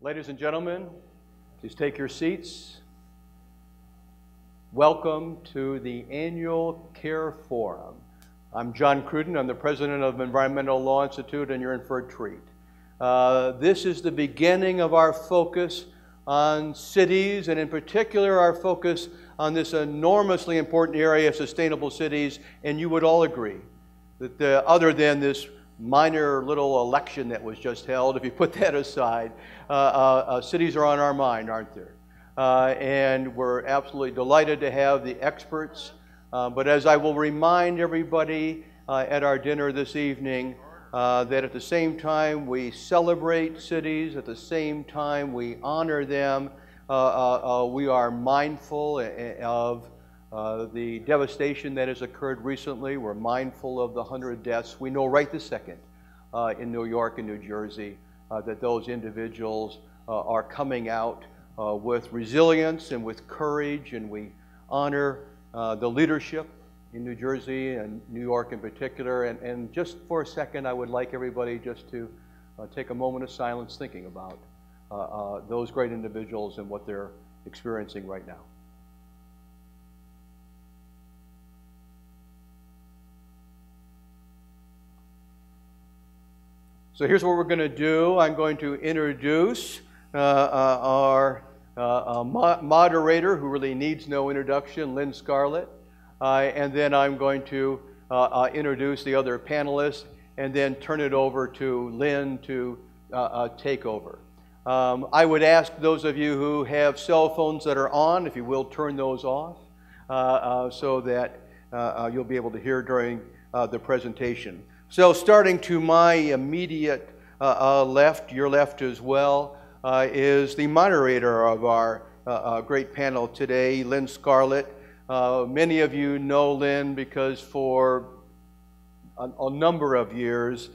Ladies and gentlemen, please take your seats. Welcome to the annual Keare Forum. I'm John Cruden. I'm the president of Environmental Law Institute, and you're in for a treat. This is the beginning of our focus on cities, and in particular our focus on this enormously important area of sustainable cities. And you would all agree that other than this minor little election that was just held, if you put that aside, cities are on our mind, aren't they? And we're absolutely delighted to have the experts. But as I will remind everybody at our dinner this evening, that at the same time we celebrate cities, at the same time we honor them, we are mindful of the devastation that has occurred recently. We're mindful of the 100 deaths. We know right this second in New York and New Jersey that those individuals are coming out with resilience and with courage, and we honor the leadership in New Jersey and New York in particular. And just for a second, I would like everybody just to take a moment of silence thinking about those great individuals and what they're experiencing right now. So here's what we're going to do. I'm going to introduce our moderator, who really needs no introduction, Lynn Scarlett. And then I'm going to introduce the other panelists and then turn it over to Lynn to take over. I would ask those of you who have cell phones that are on, if you will, turn those off so that you'll be able to hear during the presentation. So starting to my immediate left, your left as well, is the moderator of our great panel today, Lynn Scarlett. Many of you know Lynn because for a number of years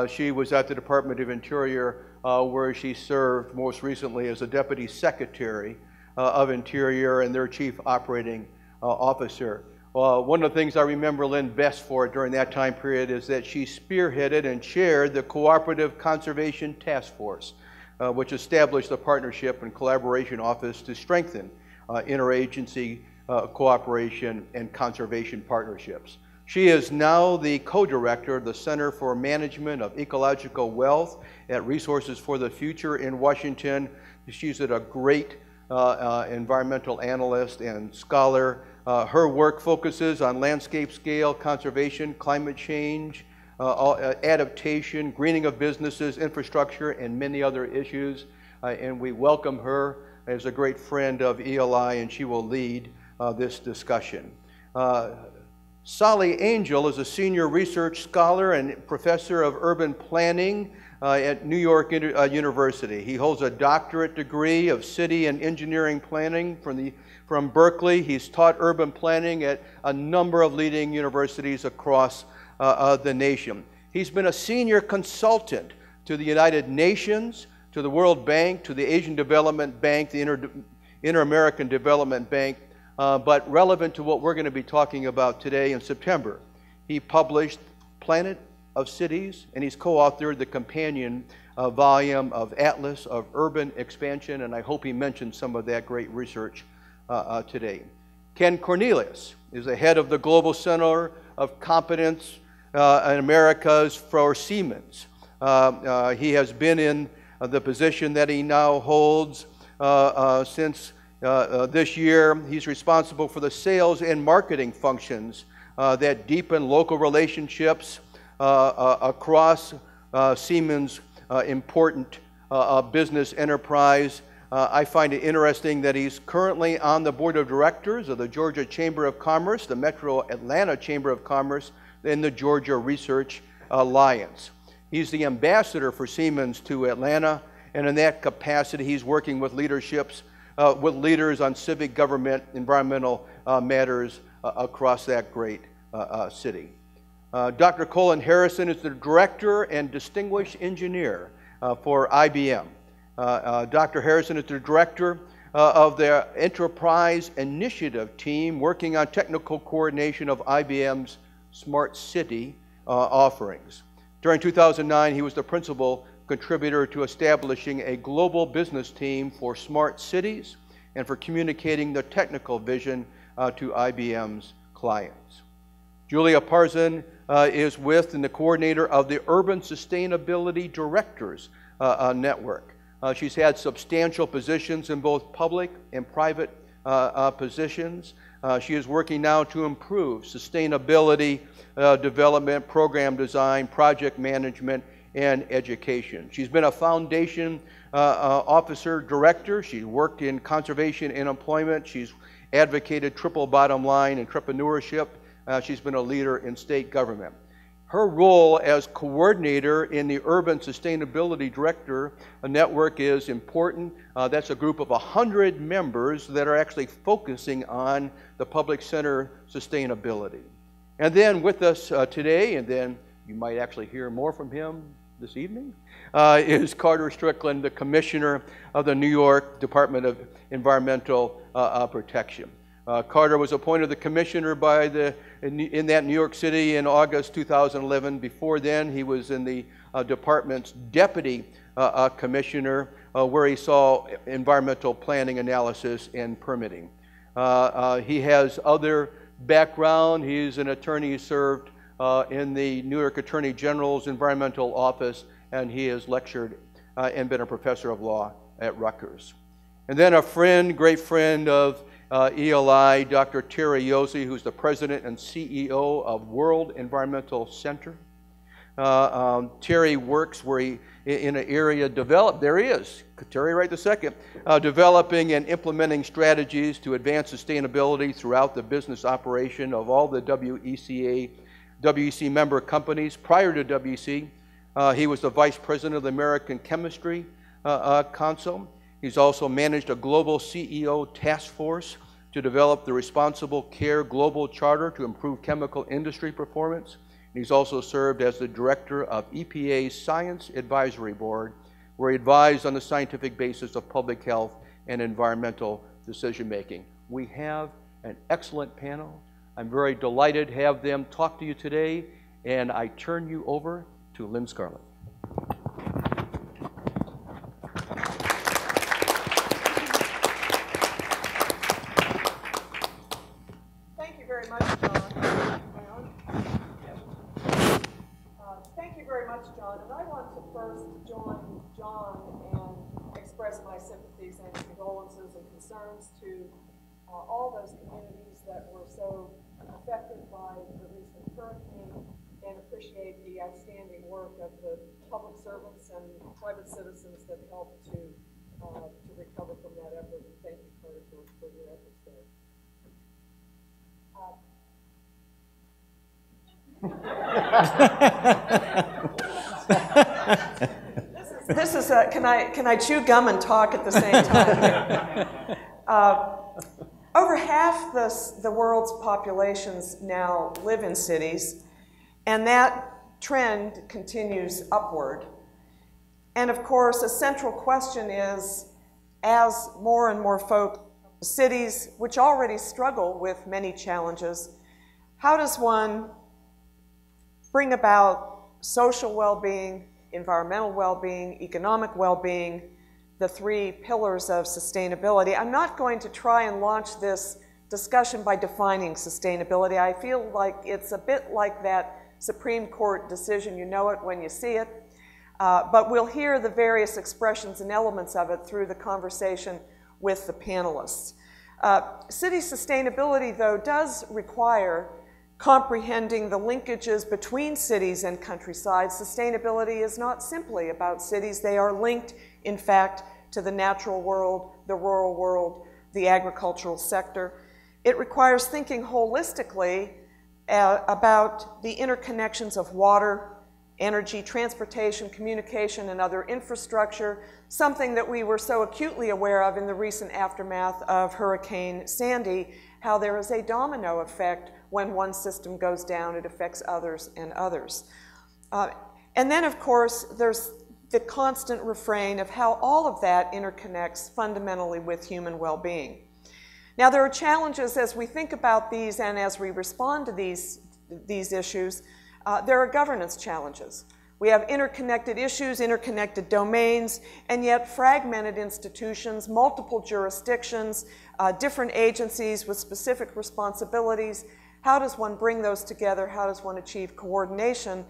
she was at the Department of Interior where she served most recently as a Deputy Secretary of Interior and their Chief Operating Officer. One of the things I remember Lynn best for during that time period is that she spearheaded and chaired the Cooperative Conservation Task Force, which established a partnership and collaboration office to strengthen interagency cooperation and conservation partnerships. She is now the co-director of the Center for Management of Ecological Wealth at Resources for the Future in Washington. She's a great environmental analyst and scholar. Her work focuses on landscape scale conservation, climate change, adaptation, greening of businesses, infrastructure, and many other issues. And we welcome her as a great friend of ELI, and she will lead this discussion. Solly Angel is a senior research scholar and professor of urban planning at New York University. He holds a doctorate degree of city and engineering planning from Berkeley. He's taught urban planning at a number of leading universities across the nation. He's been a senior consultant to the United Nations, to the World Bank, to the Asian Development Bank, the Inter-American Development Bank, but relevant to what we're going to be talking about today in September. He published Planet of Cities, and he's co-authored the companion volume of Atlas of Urban Expansion, and I hope he mentioned some of that great research today. Ken Cornelius is the head of the Global Center of Competence in Americas for Siemens. He has been in the position that he now holds since this year. He's responsible for the sales and marketing functions that deepen local relationships across Siemens' important business enterprise. I find it interesting that he's currently on the board of directors of the Georgia Chamber of Commerce, the Metro Atlanta Chamber of Commerce, and the Georgia Research Alliance. He's the ambassador for Siemens to Atlanta, and in that capacity he's working with leaders on civic government, environmental matters across that great city. Dr. Colin Harrison is the director and distinguished engineer for IBM. Dr. Harrison is the director of the Enterprise Initiative team working on technical coordination of IBM's Smart City offerings. During 2009, he was the principal contributor to establishing a global business team for smart cities and for communicating the technical vision to IBM's clients. Julia Parzan is with and the coordinator of the Urban Sustainability Directors Network. She's had substantial positions in both public and private positions. She is working now to improve sustainability development, program design, project management, and education. She's been a foundation officer director. She's worked in conservation and employment. She's advocated triple bottom line entrepreneurship. She's been a leader in state government. Her role as coordinator in the Urban Sustainability Director Network is important. That's a group of 100 members that are actually focusing on the public center sustainability. And then with us today, and then you might actually hear more from him this evening, is Carter Strickland, the Commissioner of the New York Department of Environmental Protection. Carter was appointed the commissioner in that New York City in August 2011. Before then, he was in the department's deputy commissioner, where he saw environmental planning analysis and permitting. He has other background. He's an attorney. He served in the New York Attorney General's Environmental Office, and he has lectured and been a professor of law at Rutgers. And then a friend, great friend of ELI, Dr. Terry Yossi, who's the president and CEO of World Environmental Center. Terry works in an area there he is, Terry right this second, developing and implementing strategies to advance sustainability throughout the business operation of all the WEC member companies. Prior to WEC, he was the vice president of the American Chemistry Council. He's also managed a global CEO task force to develop the Responsible Care Global Charter to improve chemical industry performance. He's also served as the director of EPA's Science Advisory Board, where he advised on the scientific basis of public health and environmental decision-making. We have an excellent panel. I'm very delighted to have them talk to you today, and I turn you over to Lynn Scarlett. Thank you very much, John. Thank you very much, John. And I want to first join John and express my sympathies and condolences and concerns to all those communities that were so affected by the recent hurricane, and appreciate the outstanding work of the public servants and private citizens that helped to recover from that effort. And thank you, Carter, for your efforts there. This is can I chew gum and talk at the same time? Over half the world's populations now live in cities, and that trend continues upward. And of course, a central question is, as more and more folk, cities which already struggle with many challenges, how does one bring about social well-being, environmental well-being, economic well-being, the three pillars of sustainability? I'm not going to try and launch this discussion by defining sustainability. I feel like it's a bit like that Supreme Court decision, you know it when you see it, but we'll hear the various expressions and elements of it through the conversation with the panelists. City sustainability, though, does require comprehending the linkages between cities and countryside. Sustainability is not simply about cities. They are linked, in fact, to the natural world, the rural world, the agricultural sector. It requires thinking holistically about the interconnections of water, energy, transportation, communication, and other infrastructure, something that we were so acutely aware of in the recent aftermath of Hurricane Sandy, how there is a domino effect. When one system goes down, it affects others and others. And then, of course, there's the constant refrain of how all of that interconnects fundamentally with human well-being. Now, there are challenges as we think about these and as we respond to these issues. There are governance challenges. We have interconnected issues, interconnected domains, and yet fragmented institutions, multiple jurisdictions, different agencies with specific responsibilities. How does one bring those together? How does one achieve coordination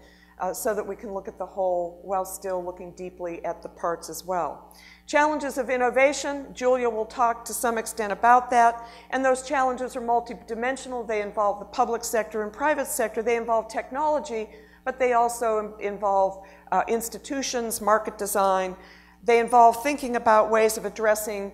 so that we can look at the whole while still looking deeply at the parts as well? Challenges of innovation, Julia will talk to some extent about that, and those challenges are multidimensional. They involve the public sector and private sector. They involve technology, but they also involve institutions, market design. They involve thinking about ways of addressing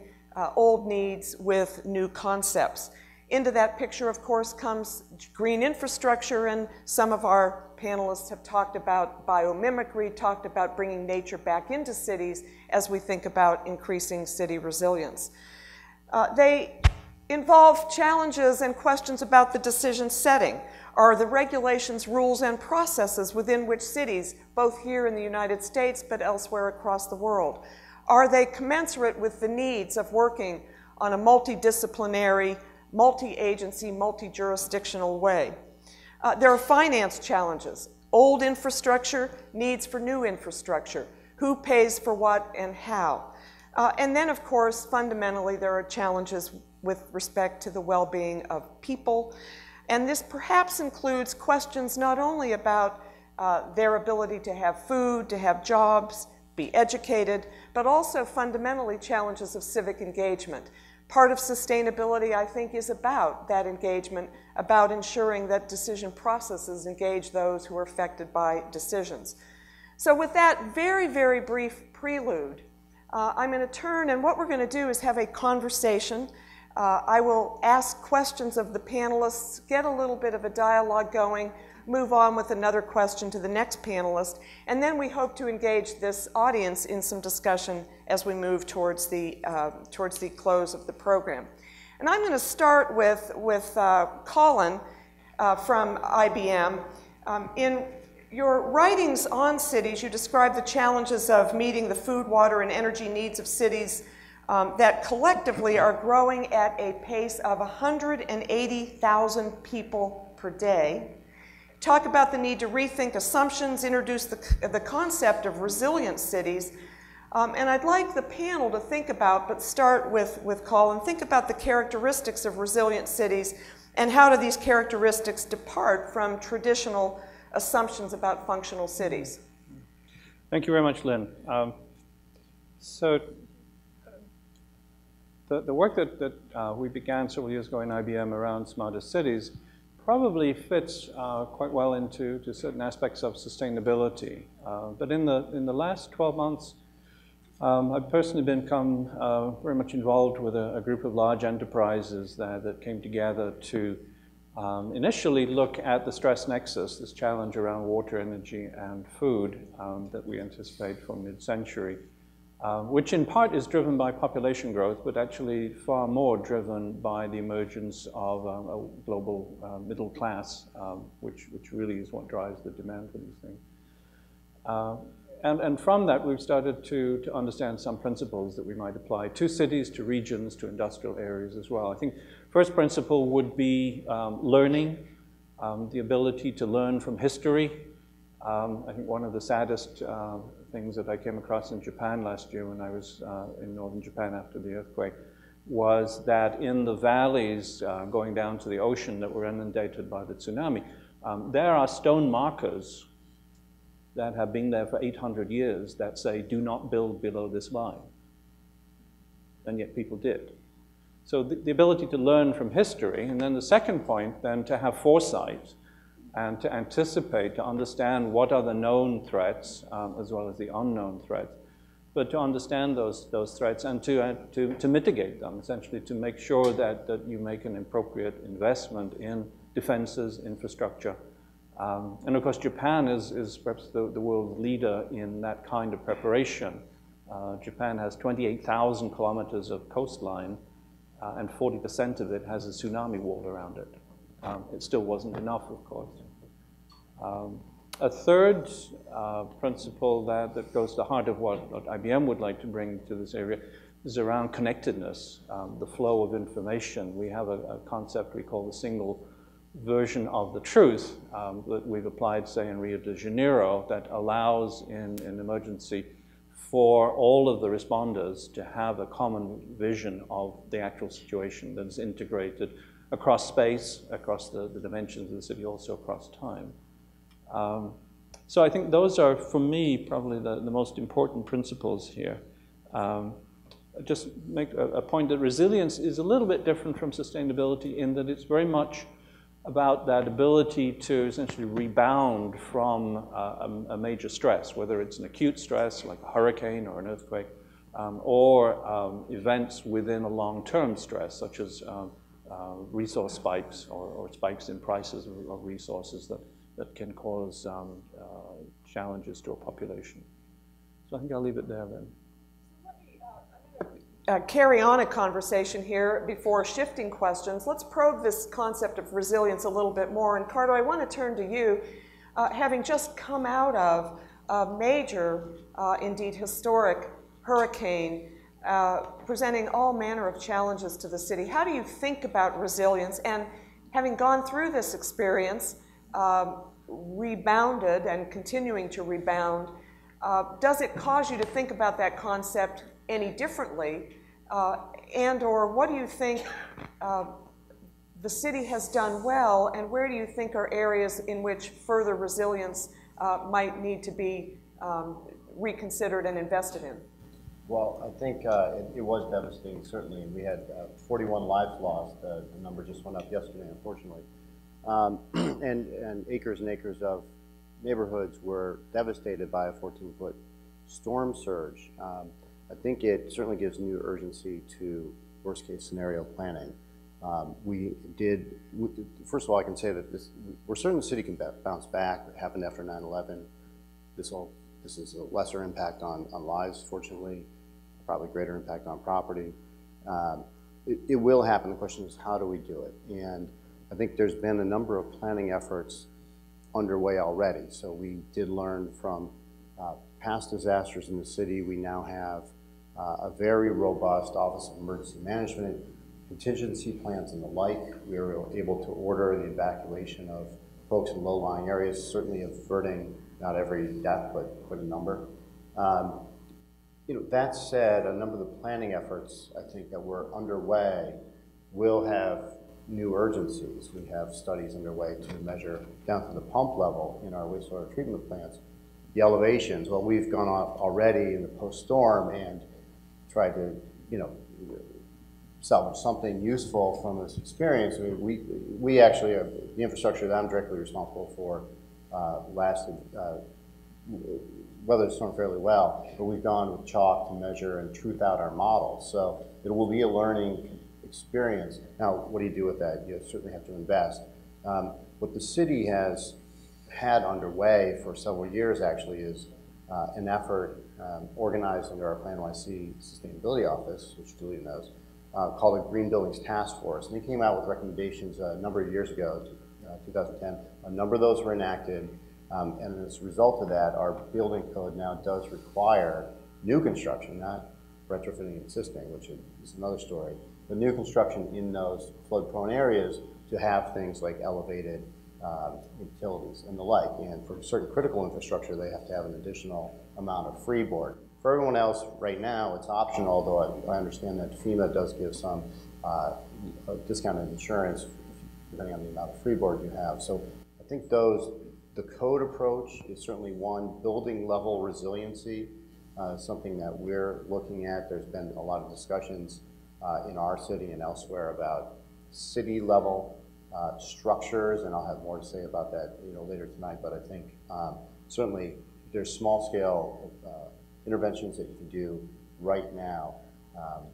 old needs with new concepts. Into that picture, of course, comes green infrastructure, and some of our panelists have talked about biomimicry, talked about bringing nature back into cities as we think about increasing city resilience. They involve challenges and questions about the decision setting. Are the regulations, rules, and processes within which cities, both here in the United States but elsewhere across the world, are they commensurate with the needs of working on a multidisciplinary, multi-agency, multi-jurisdictional way? There are finance challenges, old infrastructure, needs for new infrastructure, who pays for what and how. And then, of course, fundamentally, there are challenges with respect to the well-being of people. And this perhaps includes questions not only about their ability to have food, to have jobs, be educated, but also fundamentally challenges of civic engagement. Part of sustainability, I think, is about that engagement, about ensuring that decision processes engage those who are affected by decisions. So with that very, very brief prelude, I'm going to turn, and what we're going to do is have a conversation. I will ask questions of the panelists, get a little bit of a dialogue going, move on with another question to the next panelist, and then we hope to engage this audience in some discussion as we move towards the close of the program. And I'm going to start with Colin from IBM. In your writings on cities, you describe the challenges of meeting the food, water, and energy needs of cities that collectively are growing at a pace of 180,000 people per day. Talk about the need to rethink assumptions, introduce the concept of resilient cities. And I'd like the panel to think about, but start with Colin, think about the characteristics of resilient cities and how do these characteristics depart from traditional assumptions about functional cities. Thank you very much, Lynn. So the work that we began several years ago in IBM around smarter cities probably fits quite well into certain aspects of sustainability. But in the last 12 months, I've personally become very much involved with a group of large enterprises that came together to initially look at the stress nexus, this challenge around water, energy, and food that we anticipate for mid-century. Which in part is driven by population growth, but actually far more driven by the emergence of a global middle class, which really is what drives the demand for these things. And from that, we've started to understand some principles that we might apply to cities, to regions, to industrial areas as well. I think first principle would be learning, the ability to learn from history. I think one of the saddest things that I came across in Japan last year when I was in northern Japan after the earthquake was that in the valleys going down to the ocean that were inundated by the tsunami, there are stone markers that have been there for 800 years that say, do not build below this line. And yet people did. So the ability to learn from history, and then the second point, then to have foresight, and to anticipate, to understand what are the known threats as well as the unknown threats, but to understand those threats and to mitigate them, essentially to make sure that you make an appropriate investment in defenses, infrastructure. And of course, Japan is perhaps the world leader in that kind of preparation. Japan has 28,000 kilometers of coastline, and 40% of it has a tsunami wall around it. It still wasn't enough, of course. A third principle that goes to the heart of what IBM would like to bring to this area is around connectedness, the flow of information. We have a concept we call the single version of the truth that we've applied, say, in Rio de Janeiro, that allows in an emergency for all of the responders to have a common vision of the actual situation that is integrated across space, across the dimensions of the city, also across time. So I think those are, for me, probably the most important principles here. Just make a point that resilience is a little bit different from sustainability in that it's very much about that ability to essentially rebound from a major stress, whether it's an acute stress like a hurricane or an earthquake, or events within a long-term stress, such as resource spikes or spikes in prices of resources that can cause challenges to a population. So I think I'll leave it there then. Carry on a conversation here before shifting questions. Let's probe this concept of resilience a little bit more. And Cardo, I want to turn to you. Having just come out of a major, indeed historic hurricane, presenting all manner of challenges to the city, how do you think about resilience? And having gone through this experience, rebounded and continuing to rebound, does it cause you to think about that concept any differently, and or what do you think the city has done well, and where do you think are areas in which further resilience might need to be reconsidered and invested in? Well, I think it was devastating, certainly. We had 41 lives lost. The number just went up yesterday, unfortunately. And acres of neighborhoods were devastated by a 14-foot storm surge. I think it certainly gives new urgency to worst-case scenario planning. First of all, I can say that we're certain the city can bounce back. It happened after 9/11. This is a lesser impact on lives, fortunately, probably greater impact on property. It will happen. The question is, how do we do it? And I think there's been a number of planning efforts underway already. So we did learn from past disasters in the city. We now have a very robust Office of Emergency Management, contingency plans and the like. We were able to order the evacuation of folks in low-lying areas, certainly averting not every death, but quite a number. That said, a number of the planning efforts, I think, that were underway will have new urgencies. We have studies underway to measure down to the pump level in our wastewater treatment plants the elevations. Well, we've gone off already in the post-storm and tried to, salvage something useful from this experience. I mean, we actually have the infrastructure that I'm directly responsible for weathered the storm fairly well, but we've gone with chalk to measure and truth out our models. So it will be a learning experience. Now, what do you do with that? You certainly have to invest. What the city has had underway for several years actually is an effort organized under our Plan YC Sustainability Office, which Julia knows, called the Green Buildings Task Force. And they came out with recommendations a number of years ago, 2010. A number of those were enacted, and as a result of that, our building code now does require new construction, not retrofitting existing, which is another story, but new construction in those flood-prone areas to have things like elevated utilities and the like. And for certain critical infrastructure, they have to have an additional amount of freeboard. For everyone else, right now, it's optional, although I understand that FEMA does give some discounted insurance depending on the amount of freeboard you have. So I think the code approach is certainly one. Building level resiliency, something that we're looking at. There's been a lot of discussions in our city and elsewhere about city level structures, and I'll have more to say about that later tonight. But I think certainly there's small scale interventions that you can do right now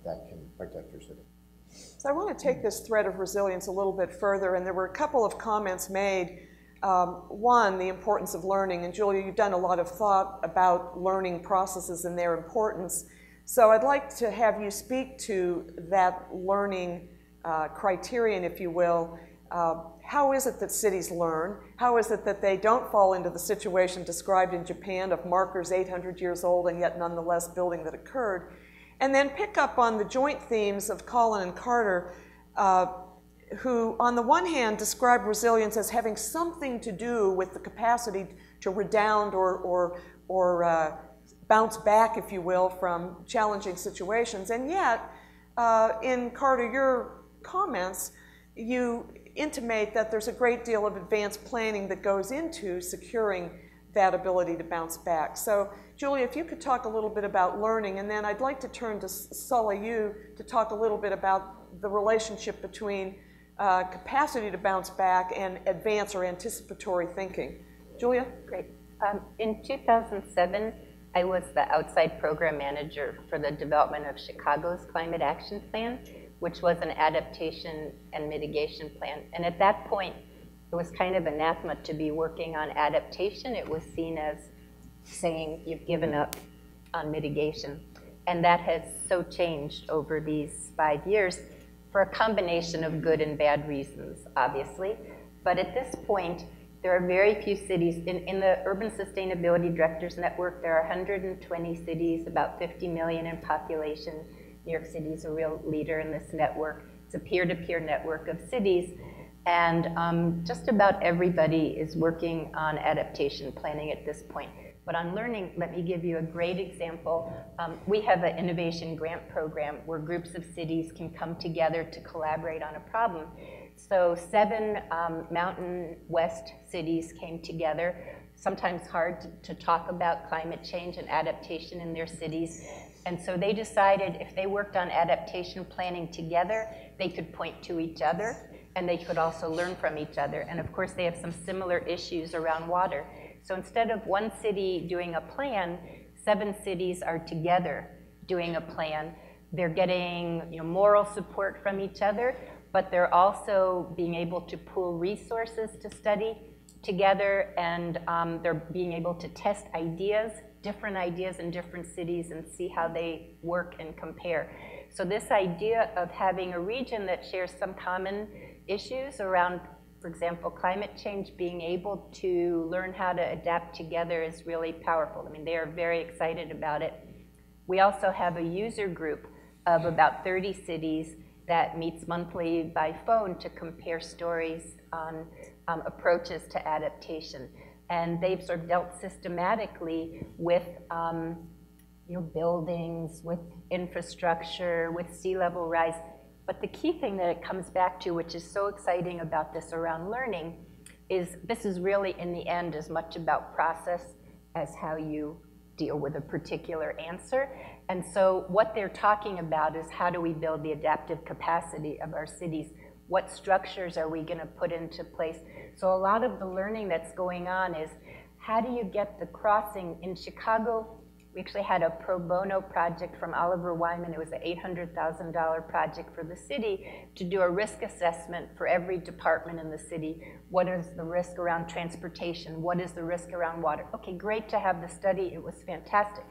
that can protect your city. So I want to take this thread of resilience a little bit further, and there were a couple of comments made. One, the importance of learning, and Julia, you've done a lot of thought about learning processes and their importance. So I'd like to have you speak to that learning criterion, if you will. How is it that cities learn? How is it that they don't fall into the situation described in Japan of markers 800 years old and yet nonetheless building that occurred? And then pick up on the joint themes of Colin and Carter, who on the one hand describe resilience as having something to do with the capacity to redound or bounce back, if you will, from challenging situations. And yet, in Carter, your comments, you intimate that there's a great deal of advanced planning that goes into securing that ability to bounce back. So, Julia, if you could talk a little bit about learning, and then I'd like to turn to Sully, you, to talk a little bit about the relationship between capacity to bounce back and advance or anticipatory thinking. Julia? Great. In 2007, I was the outside program manager for the development of Chicago's Climate Action Plan, which was an adaptation and mitigation plan. And at that point, it was kind of anathema to be working on adaptation. It was seen as saying you've given up on mitigation. And that has so changed over these 5 years for a combination of good and bad reasons, obviously. But at this point, there are very few cities. In the Urban Sustainability Directors Network, there are 120 cities, about 50 million in population. New York City is a real leader in this network. It's a peer-to-peer network of cities. And just about everybody is working on adaptation planning at this point. But on learning, let me give you a great example. We have an innovation grant program where groups of cities can come together to collaborate on a problem. So 7 Mountain West cities came together, sometimes hard to talk about climate change and adaptation in their cities. And so they decided if they worked on adaptation planning together, they could point to each other, and they could also learn from each other. And of course, they have some similar issues around water. So instead of one city doing a plan, 7 cities are together doing a plan. They're getting moral support from each other, but they're also being able to pool resources to study together, and they're being able to test ideas, different ideas in different cities, and see how they work and compare. So this idea of having a region that shares some common issues around, for example, climate change, being able to learn how to adapt together is really powerful. I mean, they are very excited about it. We also have a user group of about 30 cities that meets monthly by phone to compare stories on approaches to adaptation. And they've sort of dealt systematically with buildings, with infrastructure, with sea level rise. But the key thing that it comes back to, which is so exciting about this around learning, is this is really, in the end, as much about process as how you deal with a particular answer. And so what they're talking about is how do we build the adaptive capacity of our cities? What structures are we going to put into place? So a lot of the learning that's going on is how do you get the crossing in Chicago? We actually had a pro bono project from Oliver Wyman. It was an $800,000 project for the city to do a risk assessment for every department in the city. What is the risk around transportation? What is the risk around water? Okay, great to have the study. It was fantastic.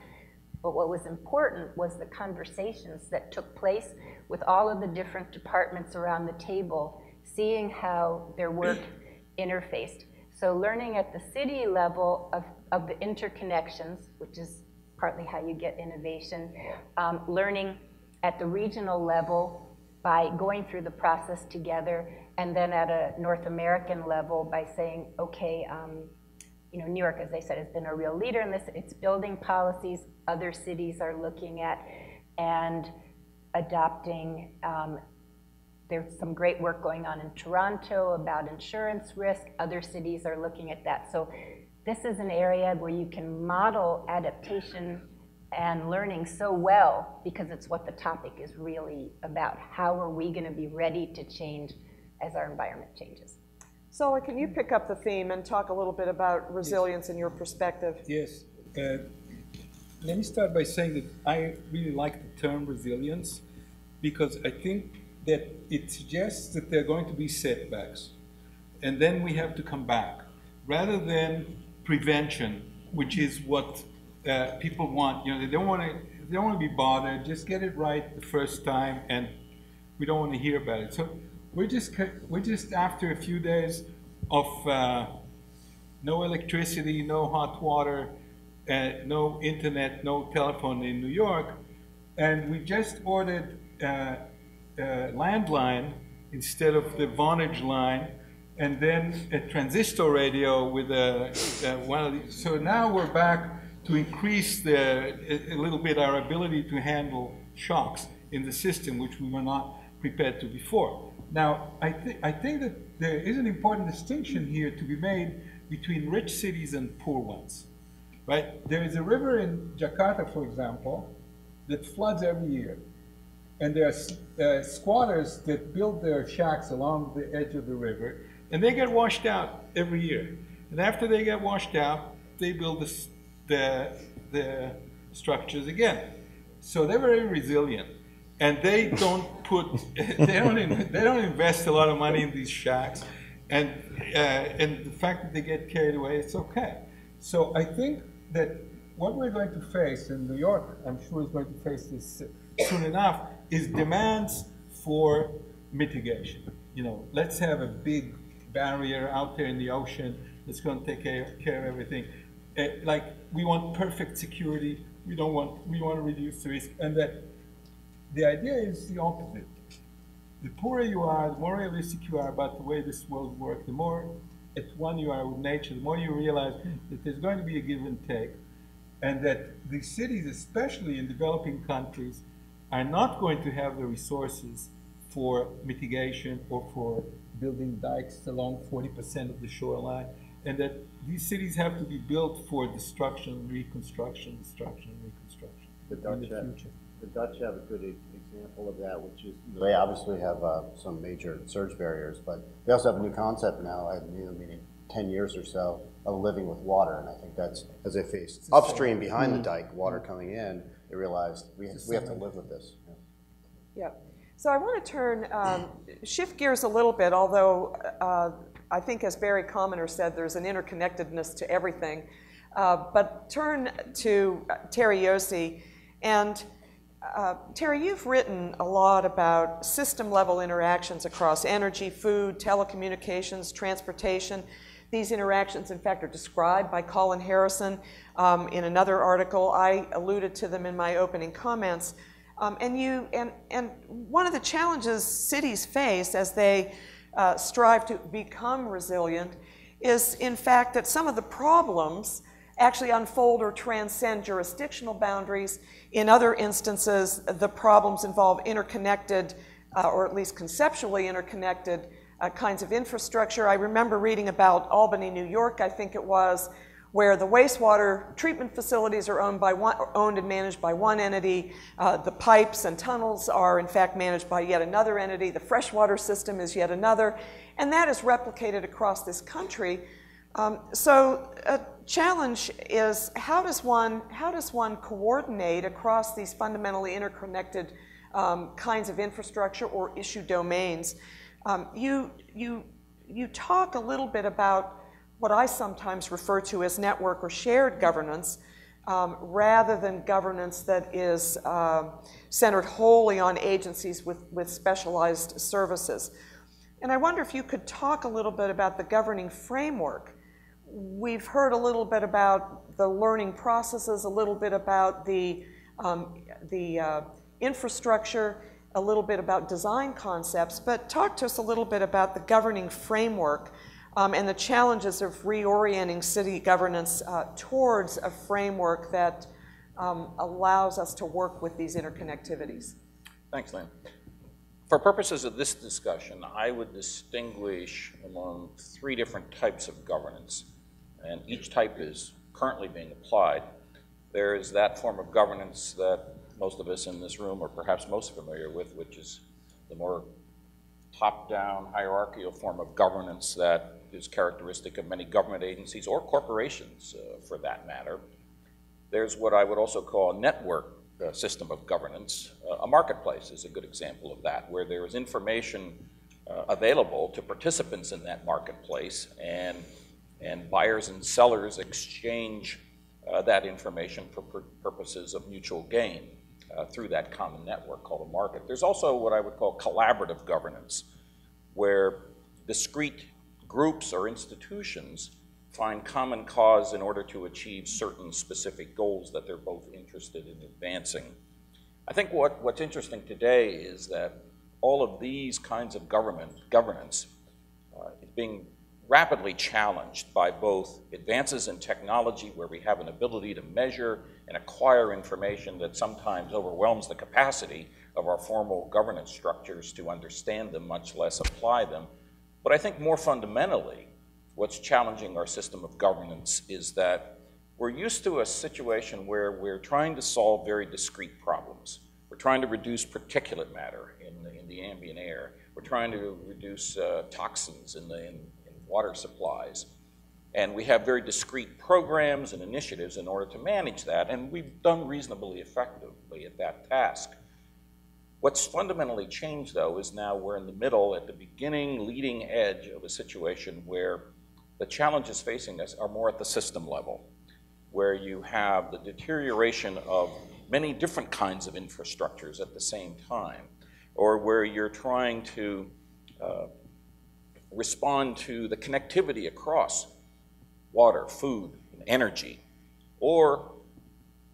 But what was important was the conversations that took place with all of the different departments around the table, seeing how their work interfaced. So learning at the city level of the interconnections, which is partly how you get innovation, learning at the regional level by going through the process together, and then at a North American level by saying, okay, New York, as I said, has been a real leader in this. It's building policies other cities are looking at and adopting. There's some great work going on in Toronto about insurance risk. Other cities are looking at that. So this is an area where you can model adaptation and learning so well because it's what the topic is really about. How are we going to be ready to change as our environment changes? Sola, can you pick up the theme and talk a little bit about resilience in your perspective? Yes. Let me start by saying that I really like the term resilience because I think that it suggests that there are going to be setbacks and then we have to come back rather than prevention, which is what people want. They don't want to be bothered. Just get it right the first time, and we don't want to hear about it. So we're just after a few days of no electricity, no hot water, no internet, no telephone in New York, and we just ordered a landline instead of the vonage line, and then a transistor radio with one of these. So now we're back to increase a little bit our ability to handle shocks in the system, which we were not prepared to before. Now, I think that there is an important distinction here to be made between rich cities and poor ones, right? There is a river in Jakarta, for example, that floods every year. And there are squatters that build their shacks along the edge of the river, and they get washed out every year. And after they get washed out, they build the structures again. So they're very resilient. And they don't they don't invest a lot of money in these shacks. And the fact that they get carried away, it's okay. So I think that what we're going to face in New York, I'm sure is going to face this soon enough, is demands for mitigation. You know, let's have a big barrier out there in the ocean that's going to take care of everything. Like, we want perfect security. We want to reduce the risk. And that the idea is the opposite. The poorer you are, the more realistic you are about the way this world works, the more at one you are with nature, the more you realize that there's going to be a give and take, and that the cities, especially in developing countries, are not going to have the resources for mitigation or for building dikes along 40% of the shoreline, and that these cities have to be built for destruction, reconstruction, destruction, reconstruction in the future. The Dutch have a good example of that, which is they obviously have some major surge barriers, but they also have a new concept now, meaning 10 years or so, of living with water. And I think that's, as they face upstream behind the dike, water coming in, they realized we have to live with this. Yeah. So I want to shift gears a little bit, although I think, as Barry Commoner said, there's an interconnectedness to everything. But turn to Terry Yossi. And Terry, you've written a lot about system-level interactions across energy, food, telecommunications, transportation. These interactions, in fact, are described by Colin Harrison in another article. I alluded to them in my opening comments. And one of the challenges cities face as they strive to become resilient is, in fact, that some of the problems actually unfold or transcend jurisdictional boundaries. In other instances, the problems involve interconnected, or at least conceptually interconnected, kinds of infrastructure. I remember reading about Albany, New York, I think it was, where the wastewater treatment facilities are owned and managed by one entity. The pipes and tunnels are, in fact, managed by yet another entity. The freshwater system is yet another. And that is replicated across this country. So a challenge is, how does one coordinate across these fundamentally interconnected kinds of infrastructure or issue domains? You talk a little bit about what I sometimes refer to as network or shared governance, rather than governance that is centered wholly on agencies with specialized services. And I wonder if you could talk a little bit about the governing framework. We've heard a little bit about the learning processes, a little bit about the infrastructure, a little bit about design concepts, but talk to us a little bit about the governing framework and the challenges of reorienting city governance towards a framework that allows us to work with these interconnectivities. Thanks, Lynn. For purposes of this discussion, I would distinguish among three different types of governance, and each type is currently being applied. There is that form of governance that most of us in this room are perhaps most familiar with, which is the more top-down hierarchical form of governance that is characteristic of many government agencies or corporations, for that matter. There's what I would also call a network system of governance. A marketplace is a good example of that, where there is information available to participants in that marketplace, and buyers and sellers exchange that information for purposes of mutual gain through that common network called a market. There's also what I would call collaborative governance, where discrete groups or institutions find common cause in order to achieve certain specific goals that they're both interested in advancing. I think what's interesting today is that all of these kinds of governance is being rapidly challenged by both advances in technology, where we have an ability to measure and acquire information that sometimes overwhelms the capacity of our formal governance structures to understand them, much less apply them. But I think more fundamentally, what's challenging our system of governance is that we're used to a situation where we're trying to solve very discrete problems. We're trying to reduce particulate matter in the ambient air. We're trying to reduce toxins in water supplies. And we have very discrete programs and initiatives in order to manage that, and we've done reasonably effectively at that task. What's fundamentally changed, though, is now we're in the middle, at the beginning, leading edge of a situation where the challenges facing us are more at the system level, where you have the deterioration of many different kinds of infrastructures at the same time, or where you're trying to respond to the connectivity across water, food, and energy, or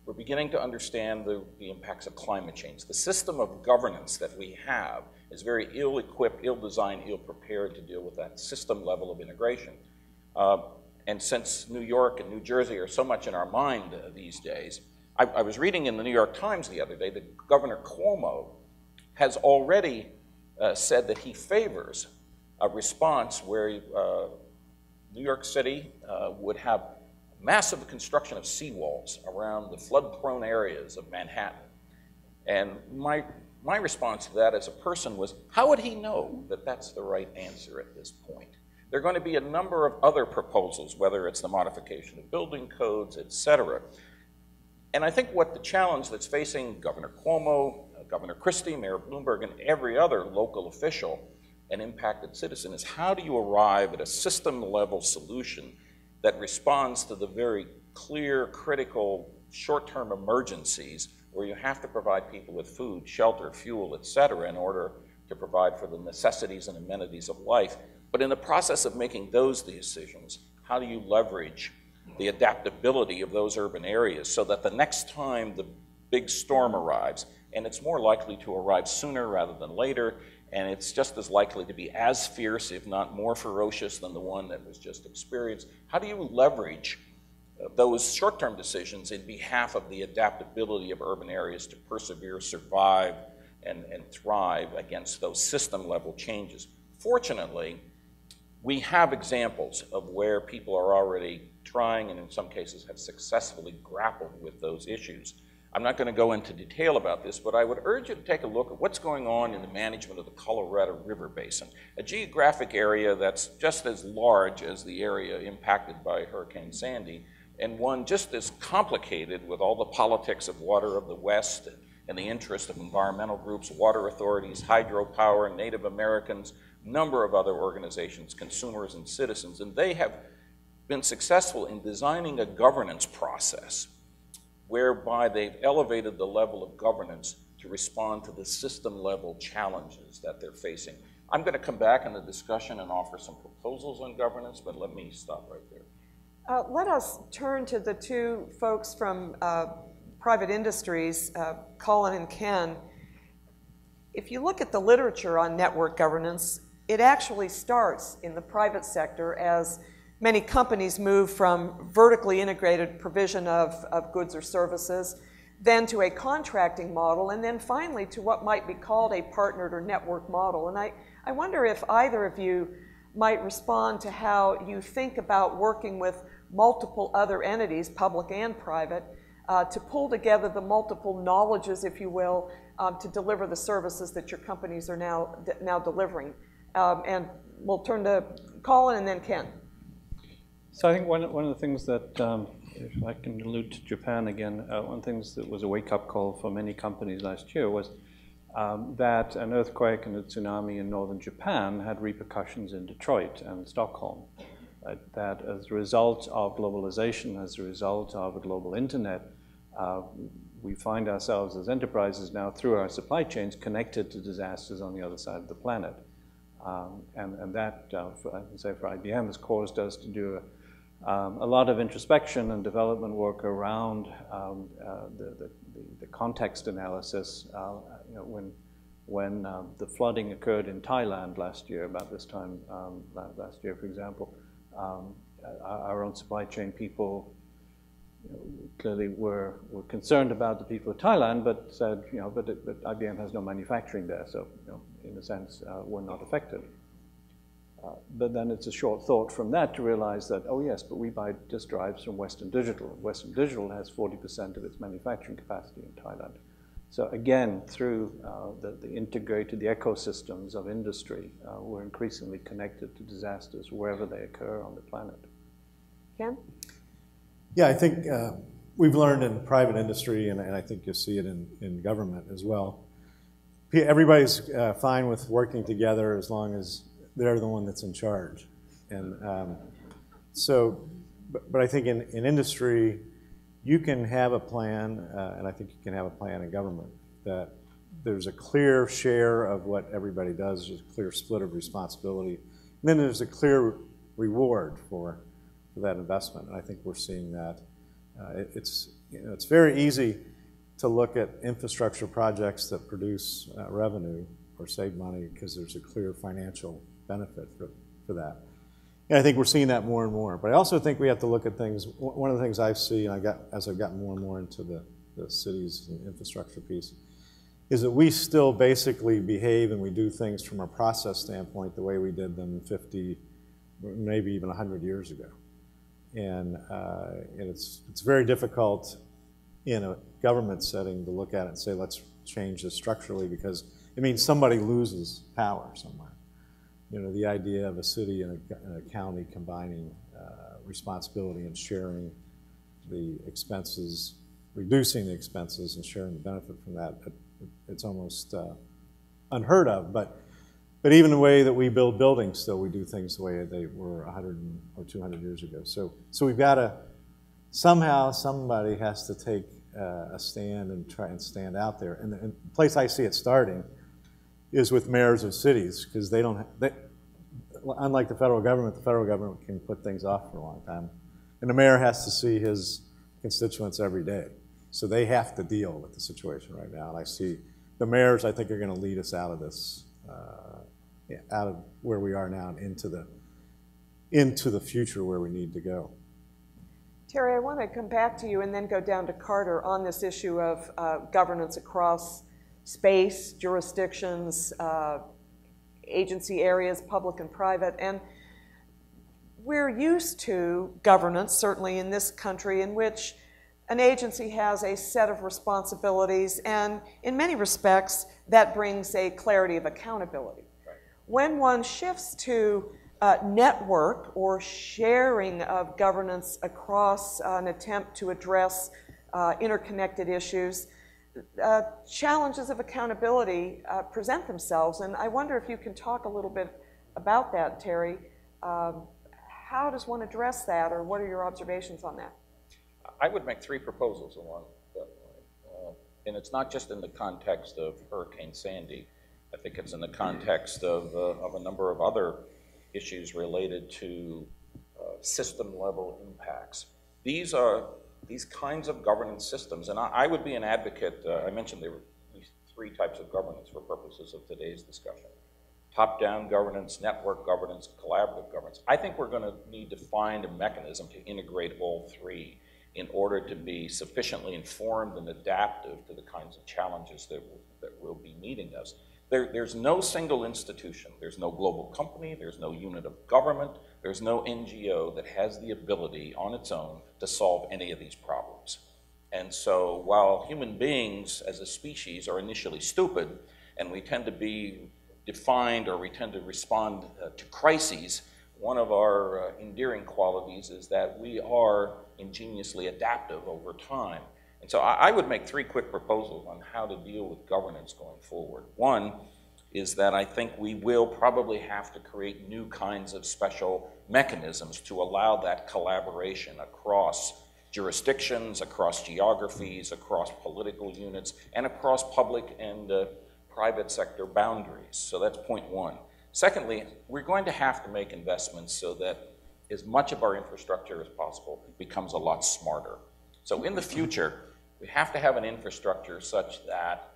we're beginning to understand the impacts of climate change. The system of governance that we have is very ill-equipped, ill-designed, ill-prepared to deal with that system level of integration. And since New York and New Jersey are so much in our mind these days, I was reading in the New York Times the other day that Governor Cuomo has already said that he favors a response where New York City would have massive construction of seawalls around the flood-prone areas of Manhattan. And my response to that as a person was, how would he know that that's the right answer at this point? There are going to be a number of other proposals, whether it's the modification of building codes, et cetera. And I think what the challenge that's facing Governor Cuomo, Governor Christie, Mayor Bloomberg, and every other local official and impacted citizen is, how do you arrive at a system-level solution that responds to the very clear, critical, short-term emergencies where you have to provide people with food, shelter, fuel, et cetera, in order to provide for the necessities and amenities of life. But in the process of making those decisions, how do you leverage the adaptability of those urban areas so that the next time the big storm arrives, and it's more likely to arrive sooner rather than later, and it's just as likely to be as fierce, if not more ferocious, than the one that was just experienced, how do you leverage those short-term decisions in behalf of the adaptability of urban areas to persevere, survive, and thrive against those system-level changes? Fortunately, we have examples of where people are already trying, and in some cases have successfully grappled with those issues. I'm not going to go into detail about this, but I would urge you to take a look at what's going on in the management of the Colorado River Basin, a geographic area that's just as large as the area impacted by Hurricane Sandy, and one just as complicated with all the politics of water of the West and the interest of environmental groups, water authorities, hydropower, Native Americans, number of other organizations, consumers and citizens, and they have been successful in designing a governance process whereby they've elevated the level of governance to respond to the system-level challenges that they're facing. I'm going to come back in the discussion and offer some proposals on governance, but let me stop right there. Let us turn to the two folks from private industries, Colin and Ken. If you look at the literature on network governance, it actually starts in the private sector as many companies move from vertically integrated provision of goods or services, then to a contracting model, and then finally to what might be called a partnered or network model. And I wonder if either of you might respond to how you think about working with multiple other entities, public and private, to pull together the multiple knowledges, if you will, to deliver the services that your companies are now delivering. And we'll turn to Colin and then Ken. So I think one of the things that, if I can allude to Japan again, one of the things that was a wake-up call for many companies last year was that an earthquake and a tsunami in northern Japan had repercussions in Detroit and Stockholm. That as a result of globalization, as a result of a global internet, we find ourselves as enterprises now through our supply chains connected to disasters on the other side of the planet. And that, I would say for IBM, has caused us to do a lot of introspection and development work around the context analysis. You know, when when the flooding occurred in Thailand last year, about this time last year, for example, our own supply chain people clearly were concerned about the people of Thailand, but said, but IBM has no manufacturing there, so in a sense, we're not affected. But then it's a short thought from that to realize that, oh yes, but we buy disk drives from Western Digital. Western Digital has 40% of its manufacturing capacity in Thailand. So again, through the integrated, the ecosystems of industry, we're increasingly connected to disasters wherever they occur on the planet. Ken? Yeah, I think we've learned in private industry, and I think you'll see it in government as well. Everybody's fine with working together as long as they're the one that's in charge. And but I think in industry, you can have a plan, and I think you can have a plan in government, that there's a clear share of what everybody does, there's a clear split of responsibility, and then there's a clear reward for that investment. And I think we're seeing that. It's very easy to look at infrastructure projects that produce revenue or save money because there's a clear financial benefit for that. And I think we're seeing that more and more. But I also think we have to look at things. One of the things I've seen, as I've gotten more and more into the cities and infrastructure piece, is that we still basically behave and we do things from a process standpoint the way we did them 50, maybe even 100 years ago. And it's very difficult in a government setting to look at it and say, let's change this structurally, because it means somebody loses power somewhere. The idea of a city and a county combining responsibility and sharing the expenses, reducing the expenses and sharing the benefit from that, it's almost unheard of. But even the way that we build buildings, still we do things the way they were 100 or 200 years ago. So we've got to, somehow somebody has to take a stand and try and stand out there. And the place I see it starting is with mayors of cities, because unlike the federal government can put things off for a long time. And the mayor has to see his constituents every day. So they have to deal with the situation right now. And I see the mayors, I think, are going to lead us out of this, out of where we are now and into the future where we need to go. Terry, I want to come back to you and then go down to Carter on this issue of governance across space, jurisdictions, agency areas, public and private. And we're used to governance, certainly in this country, in which an agency has a set of responsibilities, and in many respects, that brings a clarity of accountability. Right. When one shifts to network or sharing of governance across an attempt to address interconnected issues, challenges of accountability present themselves, and I wonder if you can talk a little bit about that, Terry. How does one address that, or what are your observations on that? I would make three proposals along that line. And it's not just in the context of Hurricane Sandy. I think it's in the context of a number of other issues related to system-level impacts. These kinds of governance systems, and I would be an advocate, I mentioned there were these three types of governance for purposes of today's discussion. Top-down governance, network governance, collaborative governance. I think we're going to need to find a mechanism to integrate all three in order to be sufficiently informed and adaptive to the kinds of challenges that will be meeting us. There's no single institution, there's no global company, there's no unit of government, there's no NGO that has the ability on its own to solve any of these problems. And so while human beings as a species are initially stupid, and we tend to be defined, or we tend to respond to crises, one of our endearing qualities is that we are ingeniously adaptive over time. And so I would make three quick proposals on how to deal with governance going forward. One is that I think we will probably have to create new kinds of special mechanisms to allow that collaboration across jurisdictions, across geographies, across political units, and across public and private sector boundaries. So that's point one. Secondly, we're going to have to make investments so that as much of our infrastructure as possible becomes a lot smarter. So in the future, we have to have an infrastructure such that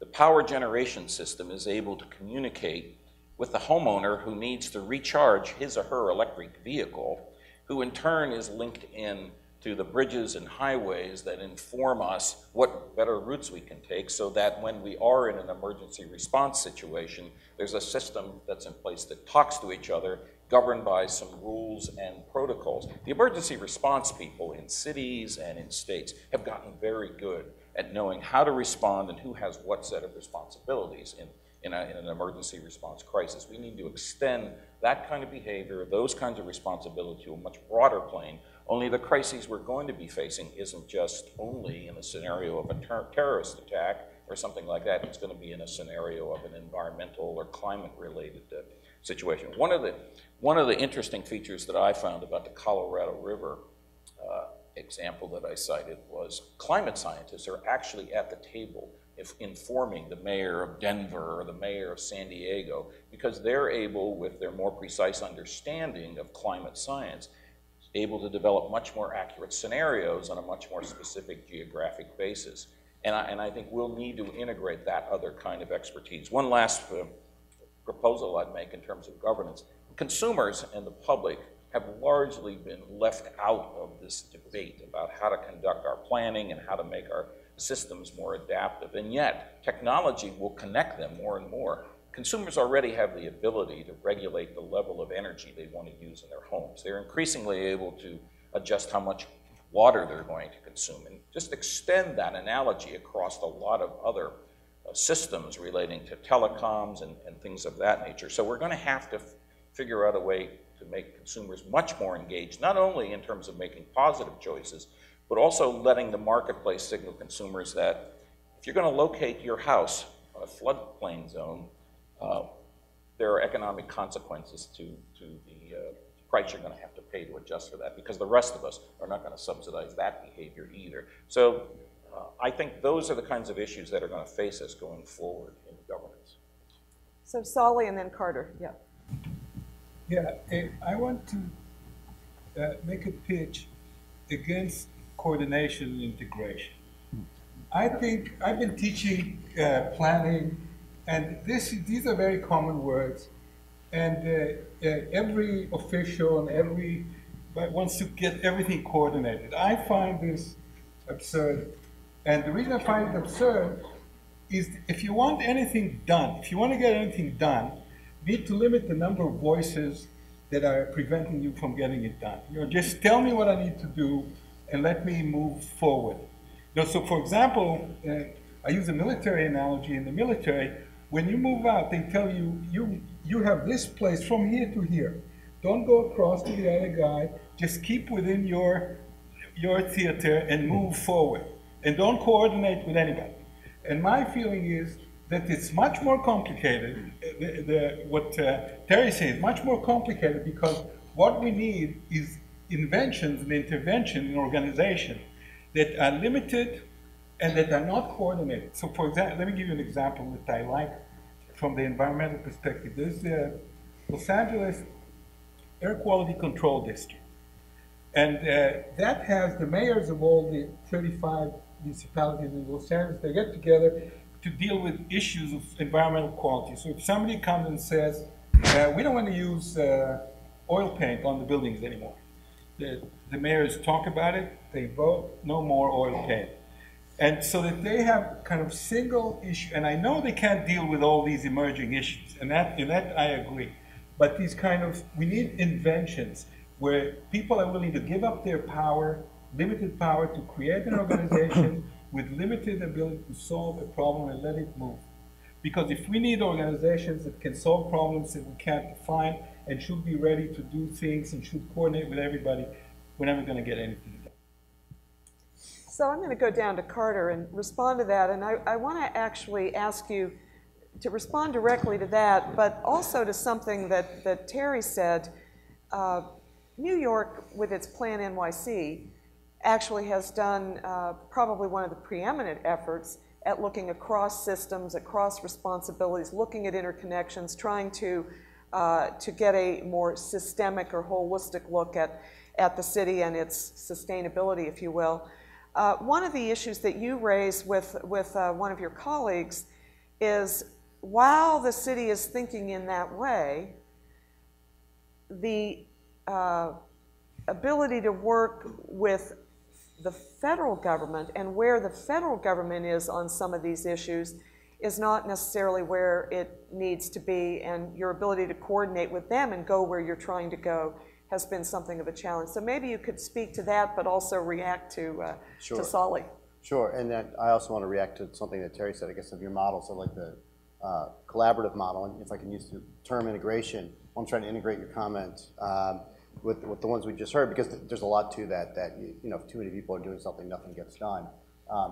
the power generation system is able to communicate with the homeowner who needs to recharge his or her electric vehicle, who in turn is linked in to the bridges and highways that inform us what better routes we can take, so that when we are in an emergency response situation, there's a system that's in place that talks to each other, governed by some rules and protocols. The emergency response people in cities and in states have gotten very good at knowing how to respond and who has what set of responsibilities in an emergency response crisis. We need to extend that kind of behavior, those kinds of responsibility to a much broader plane. Only the crises we're going to be facing isn't just only in a scenario of a terrorist attack or something like that. It's going to be in a scenario of an environmental or climate-related situation. One of the interesting features that I found about the Colorado River example that I cited was climate scientists are actually at the table informing the mayor of Denver or the mayor of San Diego, because they're able, with their more precise understanding of climate science, able to develop much more accurate scenarios on a much more specific geographic basis. And I think we'll need to integrate that other kind of expertise. One last proposal I'd make in terms of governance. Consumers and the public have largely been left out of this debate about how to conduct our planning and how to make our systems more adaptive. And yet, technology will connect them more and more. Consumers already have the ability to regulate the level of energy they want to use in their homes. They're increasingly able to adjust how much water they're going to consume, and just extend that analogy across a lot of other systems relating to telecoms and things of that nature. So we're going to have to figure out a way to make consumers much more engaged, not only in terms of making positive choices, but also letting the marketplace signal consumers that if you're going to locate your house on a floodplain zone, there are economic consequences to the price you're going to have to pay to adjust for that, because the rest of us are not going to subsidize that behavior either. So I think those are the kinds of issues that are going to face us going forward in governance. So Solly and then Carter, yeah. Yeah, I want to make a pitch against coordination and integration. I think I've been teaching planning, and these are very common words, and every official and everybody wants to get everything coordinated. I find this absurd, and the reason I find it absurd is if you want anything done, if you want to get anything done, you need to limit the number of voices that are preventing you from getting it done. You know, just tell me what I need to do and let me move forward. You know, so for example, I use a military analogy. In the military, when you move out, they tell you, you have this place from here to here. Don't go across to the other guy. Just keep within your theater and move forward. And don't coordinate with anybody. And my feeling is that it's much more complicated. What Terry says is much more complicated, because what we need is inventions and intervention in organization that are limited and that are not coordinated. So for example, let me give you an example that I like from the environmental perspective. There's the Los Angeles Air Quality Control District. And that has the mayors of all the 35 municipalities in Los Angeles. They get together to deal with issues of environmental quality. So if somebody comes and says, we don't want to use oil paint on the buildings anymore. The mayors talk about it, they vote, no more oil paint. And so that they have kind of single issue, and I know they can't deal with all these emerging issues, and that I agree. But these kind of, we need inventions where people are willing to give up their power, limited power, to create an organization with limited ability to solve a problem and let it move. Because if we need organizations that can solve problems that we can't define and should be ready to do things and should coordinate with everybody, we're never going to get anything done. So I'm going to go down to Carter and respond to that. And I want to actually ask you to respond directly to that, but also to something that Terry said. New York, with its Plan NYC, actually has done probably one of the preeminent efforts at looking across systems, across responsibilities, looking at interconnections, trying to get a more systemic or holistic look at the city and its sustainability, if you will. One of the issues that you raised with one of your colleagues is while the city is thinking in that way, the ability to work with the federal government and where the federal government is on some of these issues is not necessarily where it needs to be, and your ability to coordinate with them and go where you're trying to go has been something of a challenge. So maybe you could speak to that, but also react to Solly. Sure, and then I also want to react to something that Terry said, I guess, of your model, so like the collaborative model, and if I can use the term integration, I'm trying to integrate your comments with the ones we just heard, because there's a lot to that, you know, if too many people are doing something, nothing gets done.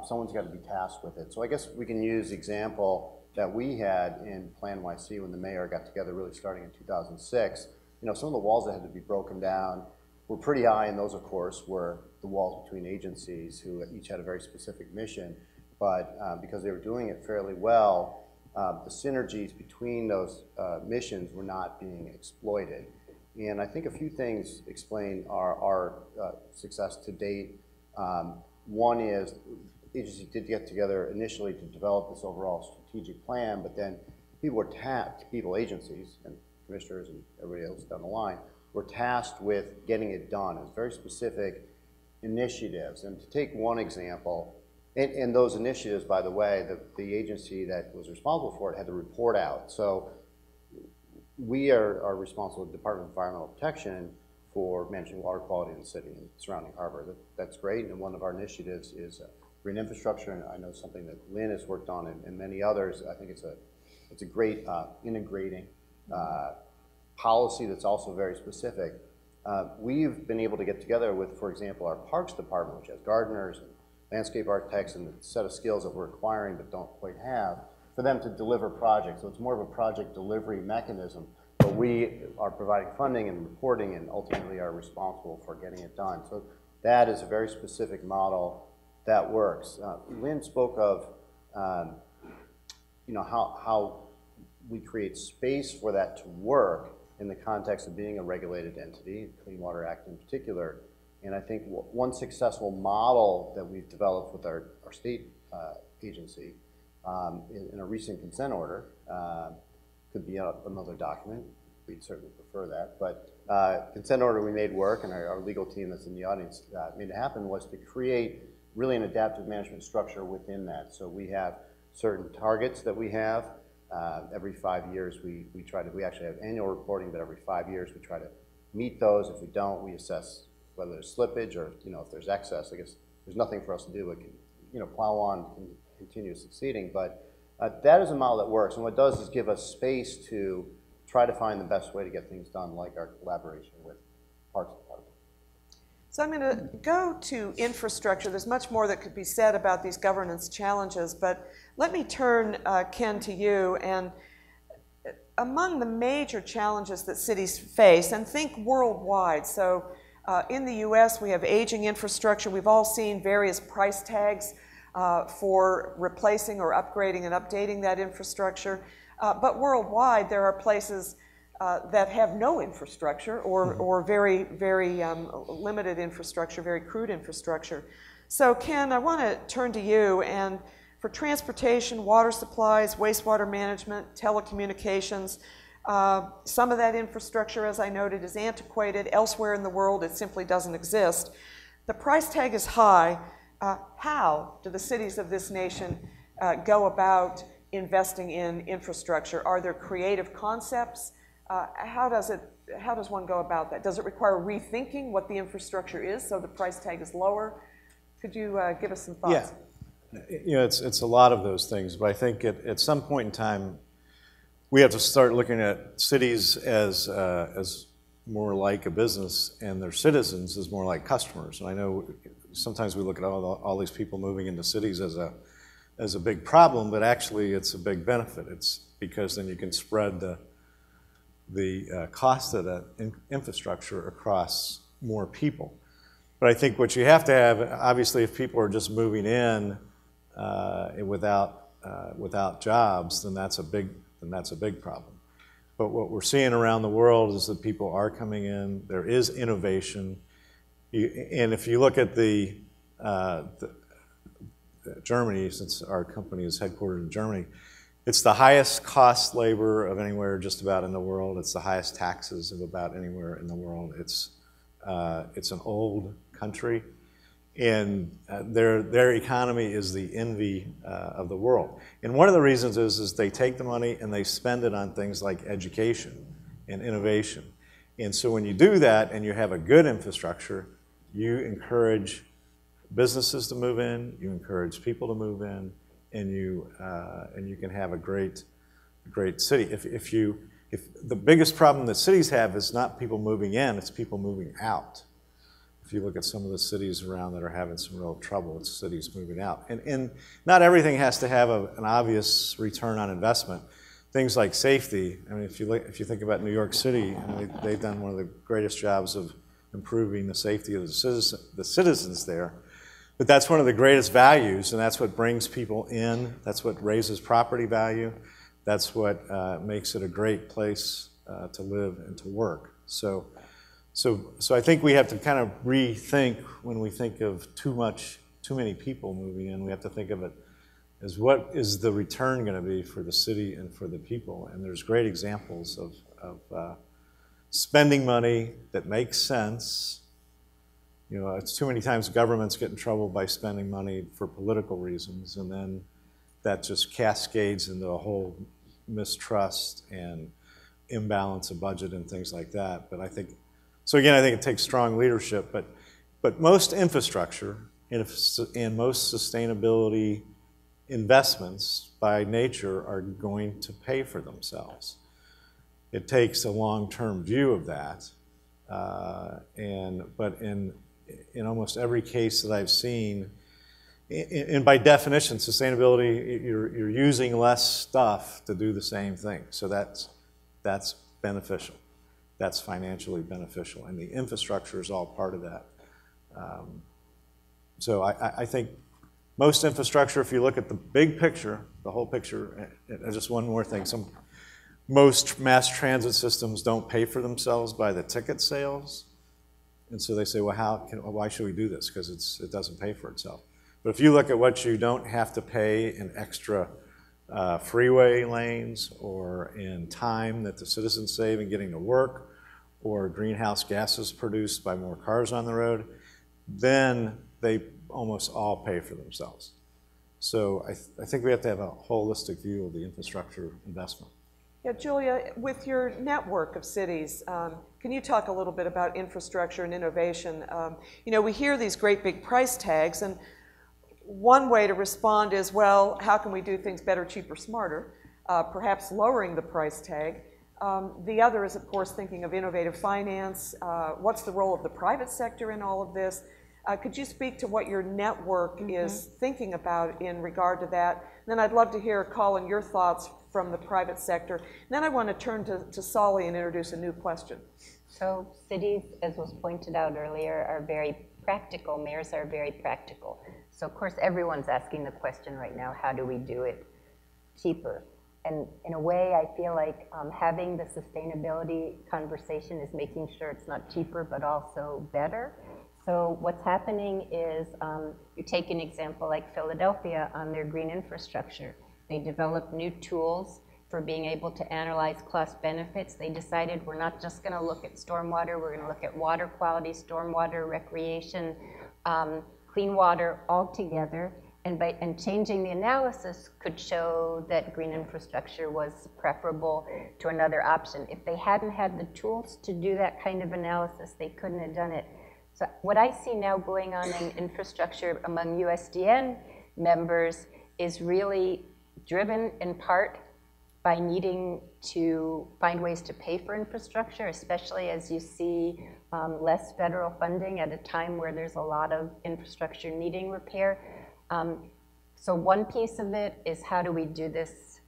Someone's got to be tasked with it. So I guess we can use the example that we had in Plan YC when the mayor got together, really starting in 2006. You know, some of the walls that had to be broken down were pretty high, and those, of course, were the walls between agencies who each had a very specific mission. But because they were doing it fairly well, the synergies between those missions were not being exploited. And I think a few things explain our success to date. One is agencies did get together initially to develop this overall strategic plan, but then people were tasked, agencies, and commissioners and everybody else down the line, were tasked with getting it done. It was very specific initiatives. And to take one example, and those initiatives, by the way, the agency that was responsible for it had to report out. So we are responsible, the Department of Environmental Protection, for managing water quality in the city and surrounding harbor. That's great, and one of our initiatives is green infrastructure, and I know something that Lynn has worked on and many others. I think it's a great integrating policy that's also very specific. We've been able to get together with, for example, our Parks Department, which has gardeners and landscape architects and the set of skills that we're acquiring but don't quite have, for them to deliver projects. So it's more of a project delivery mechanism, but we are providing funding and reporting and ultimately are responsible for getting it done. So that is a very specific model that works. Lynn spoke of you know, how we create space for that to work in the context of being a regulated entity, Clean Water Act in particular. And I think one successful model that we've developed with our state agency in a recent consent order, could be another document, we'd certainly prefer that, but consent order we made work, and our legal team that's in the audience made it happen, was to create really an adaptive management structure within that. So we have certain targets that we have. Every 5 years we actually have annual reporting, but every 5 years we try to meet those. If we don't, we assess whether there's slippage or, you know, if there's excess. I guess there's nothing for us to do but, you know, plow on and continue succeeding. But that is a model that works, and what it does is give us space to try to find the best way to get things done, like our collaboration with Parks Department. So I'm going to go to infrastructure. There's much more that could be said about these governance challenges, but let me turn, Ken, to you. And among the major challenges that cities face, and think worldwide, so in the US we have aging infrastructure. We've all seen various price tags for replacing or upgrading and updating that infrastructure. But worldwide there are places that have no infrastructure or very, very limited infrastructure, very crude infrastructure. So Ken, I want to turn to you, and for transportation, water supplies, wastewater management, telecommunications, some of that infrastructure, as I noted, is antiquated. Elsewhere in the world it simply doesn't exist. The price tag is high. How do the cities of this nation go about investing in infrastructure? Are there creative concepts? How does one go about that? Does it require rethinking what the infrastructure is so the price tag is lower? Could you give us some thoughts? Yeah, you know, it's a lot of those things, but I think at some point in time, we have to start looking at cities as more like a business and their citizens as more like customers. And I know sometimes we look at all these people moving into cities as a big problem, but actually it's a big benefit. It's because then you can spread the cost of that infrastructure across more people. But I think what you have to have, obviously, if people are just moving in without jobs, then that's a big problem. But what we're seeing around the world is that people are coming in. There is innovation, and if you look at Germany, since our company is headquartered in Germany, It's the highest cost labor of anywhere just about in the world. It's the highest taxes of about anywhere in the world. It's an old country, and their economy is the envy of the world. And one of the reasons is they take the money and they spend it on things like education and innovation. And so when you do that and you have a good infrastructure, you encourage businesses to move in, you encourage people to move in, and you can have a great city. If the biggest problem that cities have is not people moving in, it's people moving out. If you look at some of the cities around that are having some real trouble, it's cities moving out. And not everything has to have an obvious return on investment. Things like safety, I mean, if you think about New York City, they've done one of the greatest jobs of improving the safety of the citizens there. But that's one of the greatest values, and that's what brings people in. That's what raises property value. That's what makes it a great place to live and to work. So I think we have to kind of rethink when we think of too many people moving in. We have to think of it as what is the return going to be for the city and for the people. And there's great examples of spending money that makes sense. You know, it's too many times governments get in trouble by spending money for political reasons, and then that just cascades into a whole mistrust and imbalance of budget and things like that. But I think it takes strong leadership. But most infrastructure and most sustainability investments by nature are going to pay for themselves. It takes a long-term view of that, but in almost every case that I've seen, and by definition, sustainability, you're using less stuff to do the same thing. So that's beneficial. That's financially beneficial, and the infrastructure is all part of that. So I think most infrastructure, if you look at the big picture, the whole picture, and just one more thing, most mass transit systems don't pay for themselves by the ticket sales. And so they say, well, why should we do this? Because it doesn't pay for itself. But if you look at what you don't have to pay in extra freeway lanes or in time that the citizens save in getting to work or greenhouse gases produced by more cars on the road, then they almost all pay for themselves. So I think we have to have a holistic view of the infrastructure investment. Yeah, Julia, with your network of cities, can you talk a little bit about infrastructure and innovation? You know, we hear these great big price tags, and one way to respond is, well, how can we do things better, cheaper, smarter? Perhaps lowering the price tag. The other is, of course, thinking of innovative finance. What's the role of the private sector in all of this? Could you speak to what your network is thinking about in regard to that? And then I'd love to hear, Colin, your thoughts from the private sector. And then I want to turn to Solly and introduce a new question. So cities, as was pointed out earlier, are very practical. Mayors are very practical. So of course, everyone's asking the question right now, how do we do it cheaper? And in a way, I feel like having the sustainability conversation is making sure it's not cheaper, but also better. So what's happening is, you take an example like Philadelphia on their green infrastructure. They developed new tools for being able to analyze cost benefits. They decided we're not just going to look at stormwater, we're going to look at water quality, stormwater, recreation, clean water all together. And changing the analysis could show that green infrastructure was preferable to another option. If they hadn't had the tools to do that kind of analysis, they couldn't have done it. So what I see now going on in infrastructure among USDN members is really driven in part by needing to find ways to pay for infrastructure, especially as you see less federal funding at a time where there's a lot of infrastructure needing repair. So one piece of it is, how do we do this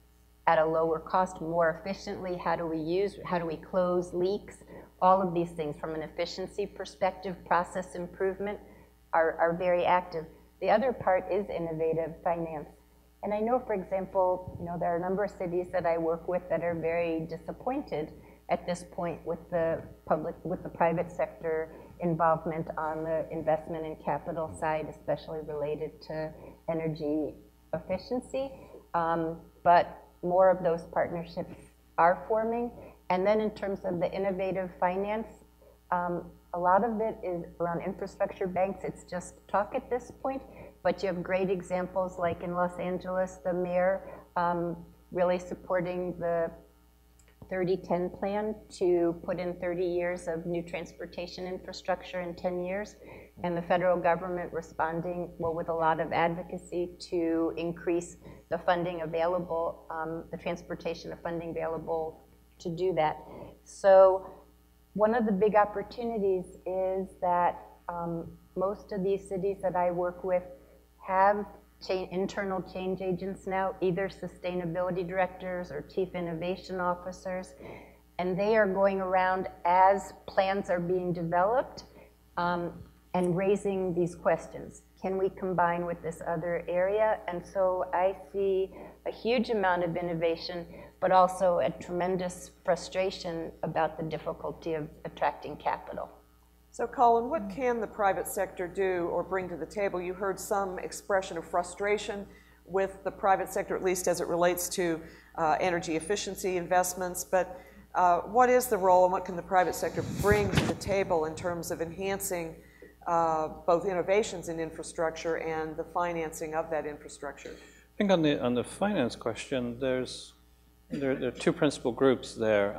at a lower cost, more efficiently? How do we close leaks? All of these things from an efficiency perspective, process improvement are very active. The other part is innovative finance. And I know, for example, there are a number of cities that I work with that are very disappointed at this point with the private sector involvement on the investment and capital side, especially related to energy efficiency. But more of those partnerships are forming. And then in terms of the innovative finance, a lot of it is around infrastructure banks. It's just talk at this point, but you have great examples like in Los Angeles, the mayor really supporting the 30-10 plan to put in 30 years of new transportation infrastructure in 10 years, and the federal government responding, well, with a lot of advocacy to increase the funding available, the transportation funding available to do that. So one of the big opportunities is that most of these cities that I work with have internal change agents now, either sustainability directors or chief innovation officers, and they are going around as plans are being developed and raising these questions. Can we combine with this other area? And so I see a huge amount of innovation, but also a tremendous frustration about the difficulty of attracting capital. So Colin, what can the private sector do or bring to the table? You heard some expression of frustration with the private sector, at least as it relates to energy efficiency investments, but what is the role and what can the private sector bring to the table in terms of enhancing both innovations in infrastructure and the financing of that infrastructure? I think on the finance question, there are two principal groups there.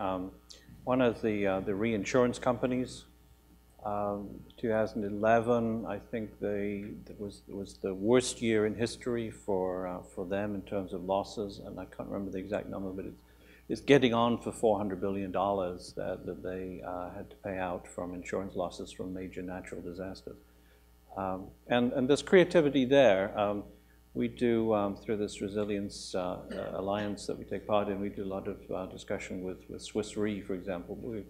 One is the reinsurance companies. 2011, I think it was the worst year in history for them in terms of losses, and I can't remember the exact number, but it's getting on for $400 billion that they had to pay out from insurance losses from major natural disasters. And there's creativity there. We do, through this Resilience Alliance that we take part in, we do a lot of discussion with Swiss Re, for example. We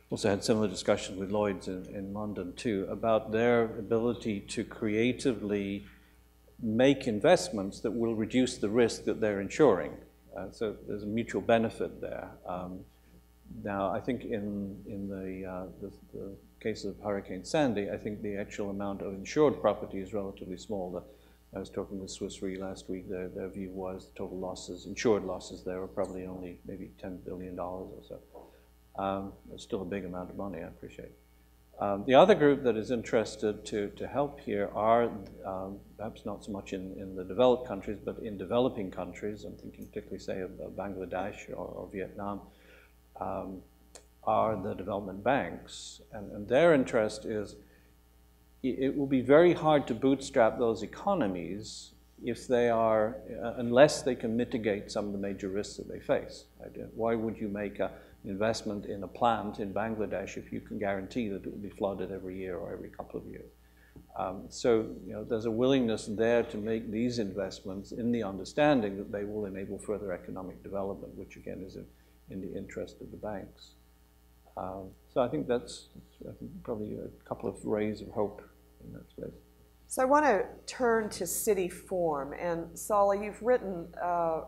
also had similar discussions with Lloyd's in London too, about their ability to creatively make investments that will reduce the risk that they're insuring. So there's a mutual benefit there. Now, I think in the case of Hurricane Sandy, I think the actual amount of insured property is relatively small. I was talking with Swiss Re last week. Their view was the total losses, insured losses there, were probably only maybe $10 billion or so. It's still a big amount of money, I appreciate. The other group that is interested to help here are, perhaps not so much in the developed countries, but in developing countries, I'm thinking particularly, say, of Bangladesh or Vietnam, are the development banks. And their interest is, it will be very hard to bootstrap those economies if they are, unless they can mitigate some of the major risks that they face. Why would you make an investment in a plant in Bangladesh if you can guarantee that it will be flooded every year or every couple of years? So there's a willingness there to make these investments in the understanding that they will enable further economic development, which again is in the interest of the banks. So I think that's probably a couple of rays of hope in that space. So I want to turn to city form, and Sala, you've written a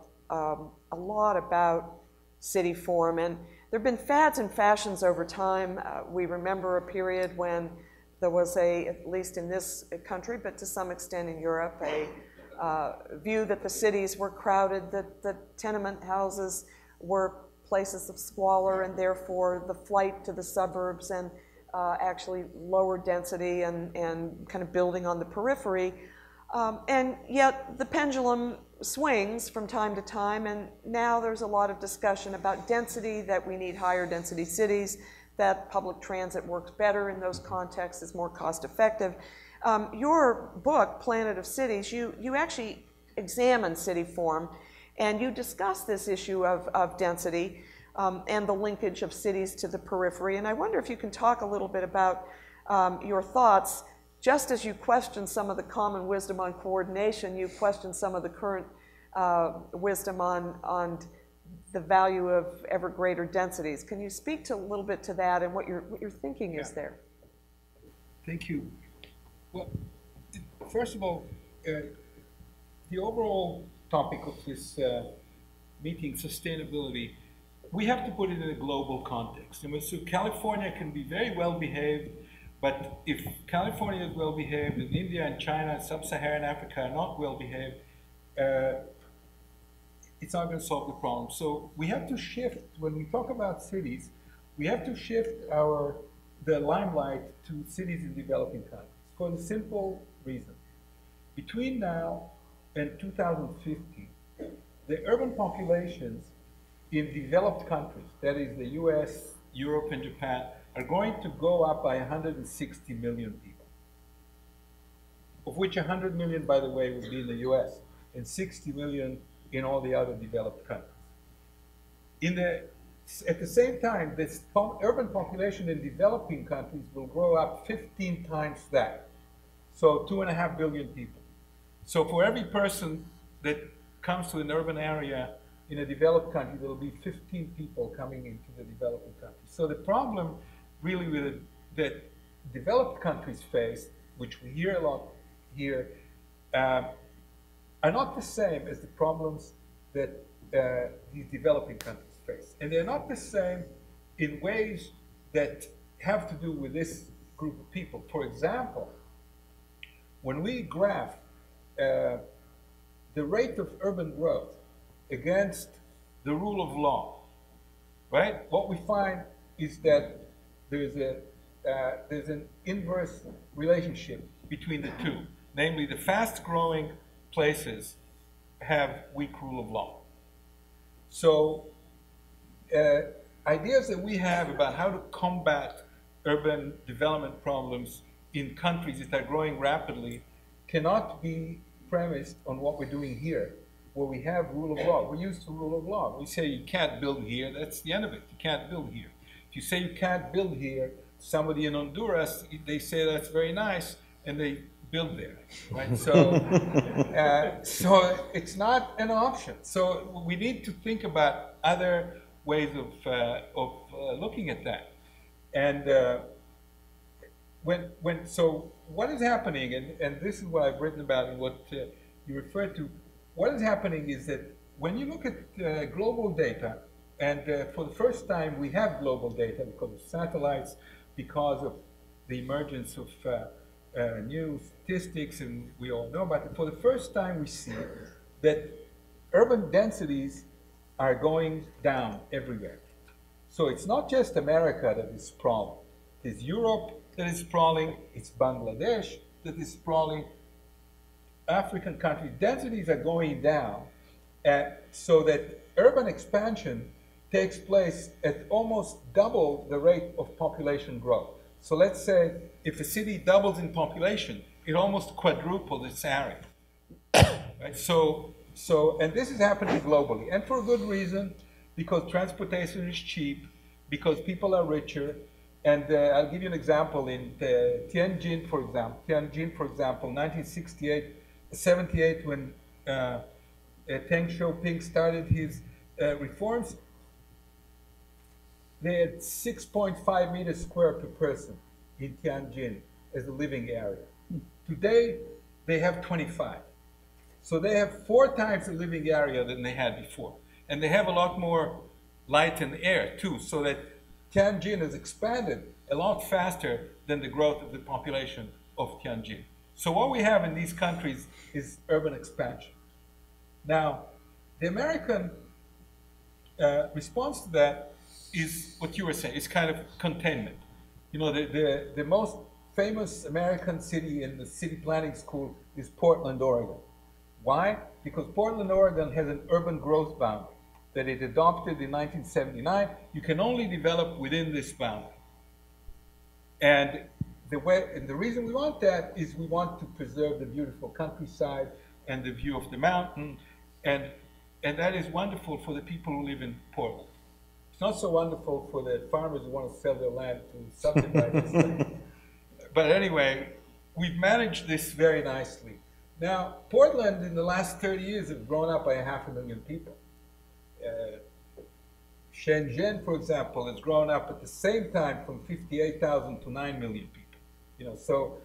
lot about city form, and there have been fads and fashions over time. We remember a period when there was at least in this country, but to some extent in Europe, a view that the cities were crowded, that the tenement houses were places of squalor, and therefore the flight to the suburbs and actually lower density and kind of building on the periphery. And yet the pendulum swings from time to time, and now there's a lot of discussion about density, that we need higher density cities, that public transit works better in those contexts, is more cost effective. Your book, Planet of Cities, you actually examine city form, and you discuss this issue of density and the linkage of cities to the periphery. And I wonder if you can talk a little bit about your thoughts. Just as you question some of the common wisdom on coordination, you question some of the current wisdom on the value of ever greater densities. Can you speak to a little bit to that and what your thinking is there? Thank you. Well, first of all, the overall topic of this meeting, sustainability, we have to put it in a global context. So California can be very well behaved, but if California is well behaved and India and China and sub-Saharan Africa are not well behaved, it's not going to solve the problem. So we have to shift, when we talk about cities, we have to shift the limelight to cities in developing countries for the simple reason. Between now and 2050, the urban populations in developed countries, that is the US, Europe, and Japan, are going to go up by 160 million people, of which 100 million, by the way, will be in the US, and 60 million in all the other developed countries. At the same time, this urban population in developing countries will grow up 15 times that, so 2.5 billion people. So for every person that comes to an urban area in a developed country, there will be 15 people coming into the developing country. So the problem really that developed countries face, which we hear a lot here, are not the same as the problems that these developing countries face. And they're not the same in ways that have to do with this group of people. For example, when we graph the rate of urban growth against the rule of law, right? What we find is that there's an inverse relationship between the two. Namely, the fast-growing places have weak rule of law. So ideas that we have about how to combat urban development problems in countries that are growing rapidly cannot be premised on what we're doing here, where we have rule of law. We're used to rule of law. We say you can't build here, that's the end of it. You can't build here. If you say you can't build here, somebody in Honduras, they say that's very nice, and they build there, right? So, so it's not an option. So we need to think about other ways of looking at that. And so what is happening, and this is what I've written about and what you referred to, what is happening is that when you look at global data, and for the first time we have global data because of satellites, because of the emergence of new statistics, and we all know about it. For the first time we see that urban densities are going down everywhere. So it's not just America that is sprawling. It's Europe that is sprawling, it's Bangladesh that is sprawling, African countries. Densities are going down so that urban expansion takes place at almost double the rate of population growth. So let's say if a city doubles in population, it almost quadruples its area. Right? So, and this is happening globally, and for a good reason, because transportation is cheap, because people are richer. And I'll give you an example. In Tianjin, for example, 1978, when Deng Xiaoping started his reforms, they had 6.5 meters square per person in Tianjin as a living area. Today, they have 25. So they have 4 times the living area than they had before. And they have a lot more light and air, too, so that Tianjin has expanded a lot faster than the growth of the population of Tianjin. So what we have in these countries is urban expansion. Now, the American response to that is what you were saying. It's kind of containment. You know, the most famous American city in the city planning school is Portland, Oregon. Why? Because Portland, Oregon has an urban growth boundary that it adopted in 1979. You can only develop within this boundary. And the reason we want that is we want to preserve the beautiful countryside and the view of the mountain. And that is wonderful for the people who live in Portland. It's not so wonderful for the farmers who want to sell their land to subdivide this thing. But anyway, we've managed this very nicely. Now, Portland in the last 30 years has grown up by 500,000 people. Shenzhen, for example, has grown up at the same time from 58,000 to 9 million people. You know, so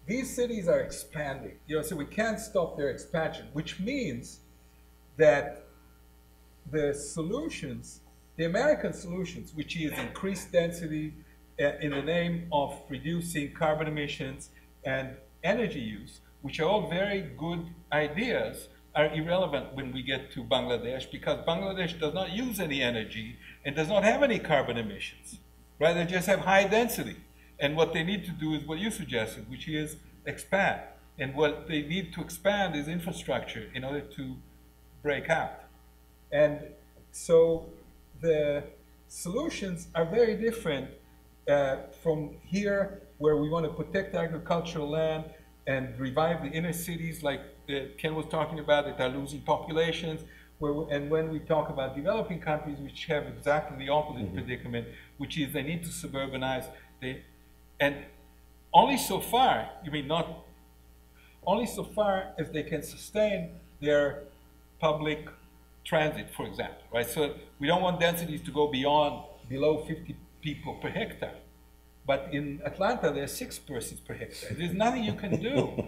these cities are expanding. You know, so we can't stop their expansion, which means that the solutions, the American solutions, which is increased density in the name of reducing carbon emissions and energy use, which are all very good ideas, are irrelevant when we get to Bangladesh, because Bangladesh does not use any energy and does not have any carbon emissions. Right? They just have high density. And what they need to do is what you suggested, which is expand. And what they need to expand is infrastructure in order to break out. And so the solutions are very different from here, where we want to protect agricultural land and revive the inner cities like Ken was talking about that are losing populations. And when we talk about developing countries which have exactly the opposite predicament, which is they need to suburbanize, and only so far, only so far as they can sustain their public transit, for example, right? So we don't want densities to go below 50 people per hectare. But in Atlanta, there's 6 persons per hectare. There's nothing you can do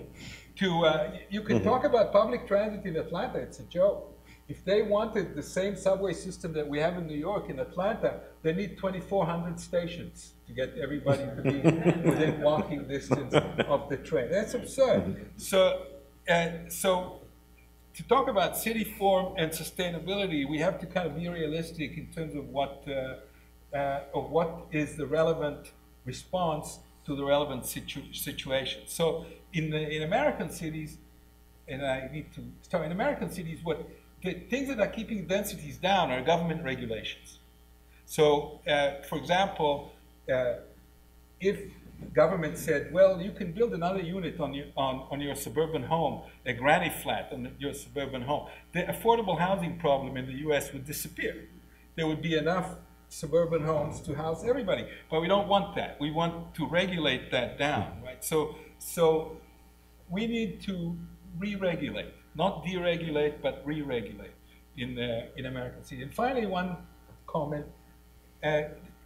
you can talk about public transit in Atlanta, it's a joke. If they wanted the same subway system that we have in New York, in Atlanta, they need 2,400 stations to get everybody to be within walking distance of the train. That's absurd. So to talk about city form and sustainability, we have to kind of be realistic in terms of what is the relevant response to the relevant situation. So in American cities, and I need to start in American cities, the things that are keeping densities down are government regulations. So, for example, if government said, well, you can build another unit on your suburban home, a granny flat on your suburban home, the affordable housing problem in the US would disappear. There would be enough suburban homes to house everybody. But we don't want that. We want to regulate that down, right? So we need to re-regulate, not deregulate, but re-regulate in American cities. And finally, one comment,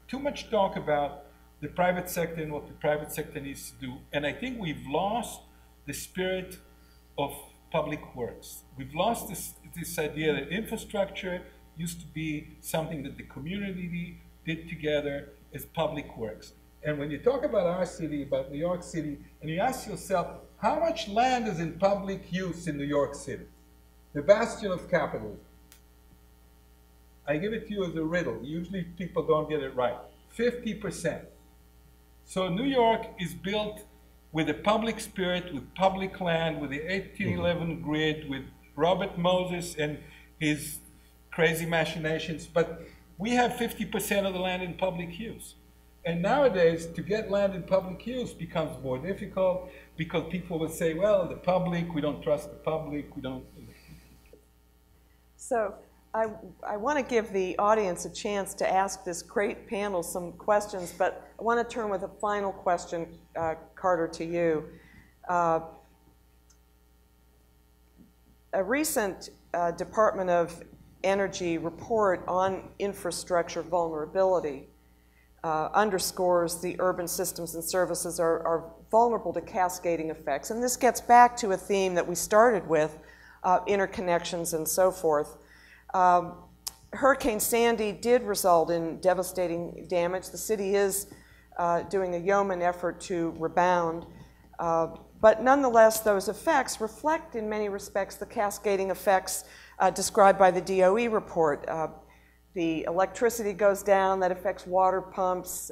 too much talk about the private sector and what the private sector needs to do. And I think we've lost the spirit of public works. We've lost this idea that infrastructure used to be something that the community did together as public works. And when you talk about our city, about New York City, and you ask yourself, how much land is in public use in New York City? The bastion of capitalism. I give it to you as a riddle. Usually people don't get it right. 50%. So New York is built with a public spirit, with public land, with the 1811 grid, with Robert Moses and his crazy machinations, but we have 50% of the land in public use. And nowadays, to get land in public use becomes more difficult because people will say, well, the public, we don't trust the public, we don't. So I want to give the audience a chance to ask this great panel some questions, but I want to turn with a final question, Carter, to you. A recent Department of Energy report on infrastructure vulnerability underscores the urban systems and services are vulnerable to cascading effects. And this gets back to a theme that we started with, interconnections and so forth. Hurricane Sandy did result in devastating damage. The city is doing a yeoman effort to rebound. But nonetheless, those effects reflect in many respects the cascading effects described by the DOE report. The electricity goes down, that affects water pumps.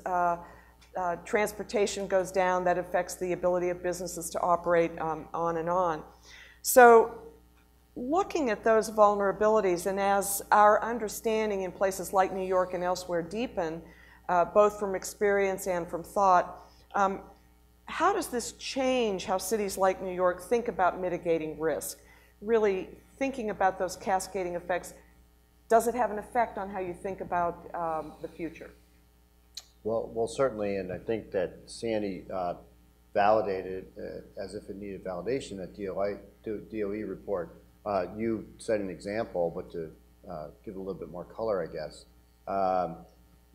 Transportation goes down, that affects the ability of businesses to operate on and on. So looking at those vulnerabilities, and as our understanding in places like New York and elsewhere deepen, both from experience and from thought, how does this change how cities like New York think about mitigating risk? Really thinking about those cascading effects, does it have an effect on how you think about the future? Well, certainly, and I think that Sandy validated, as if it needed validation, that DOE report. You set an example, but to give a little bit more color, I guess.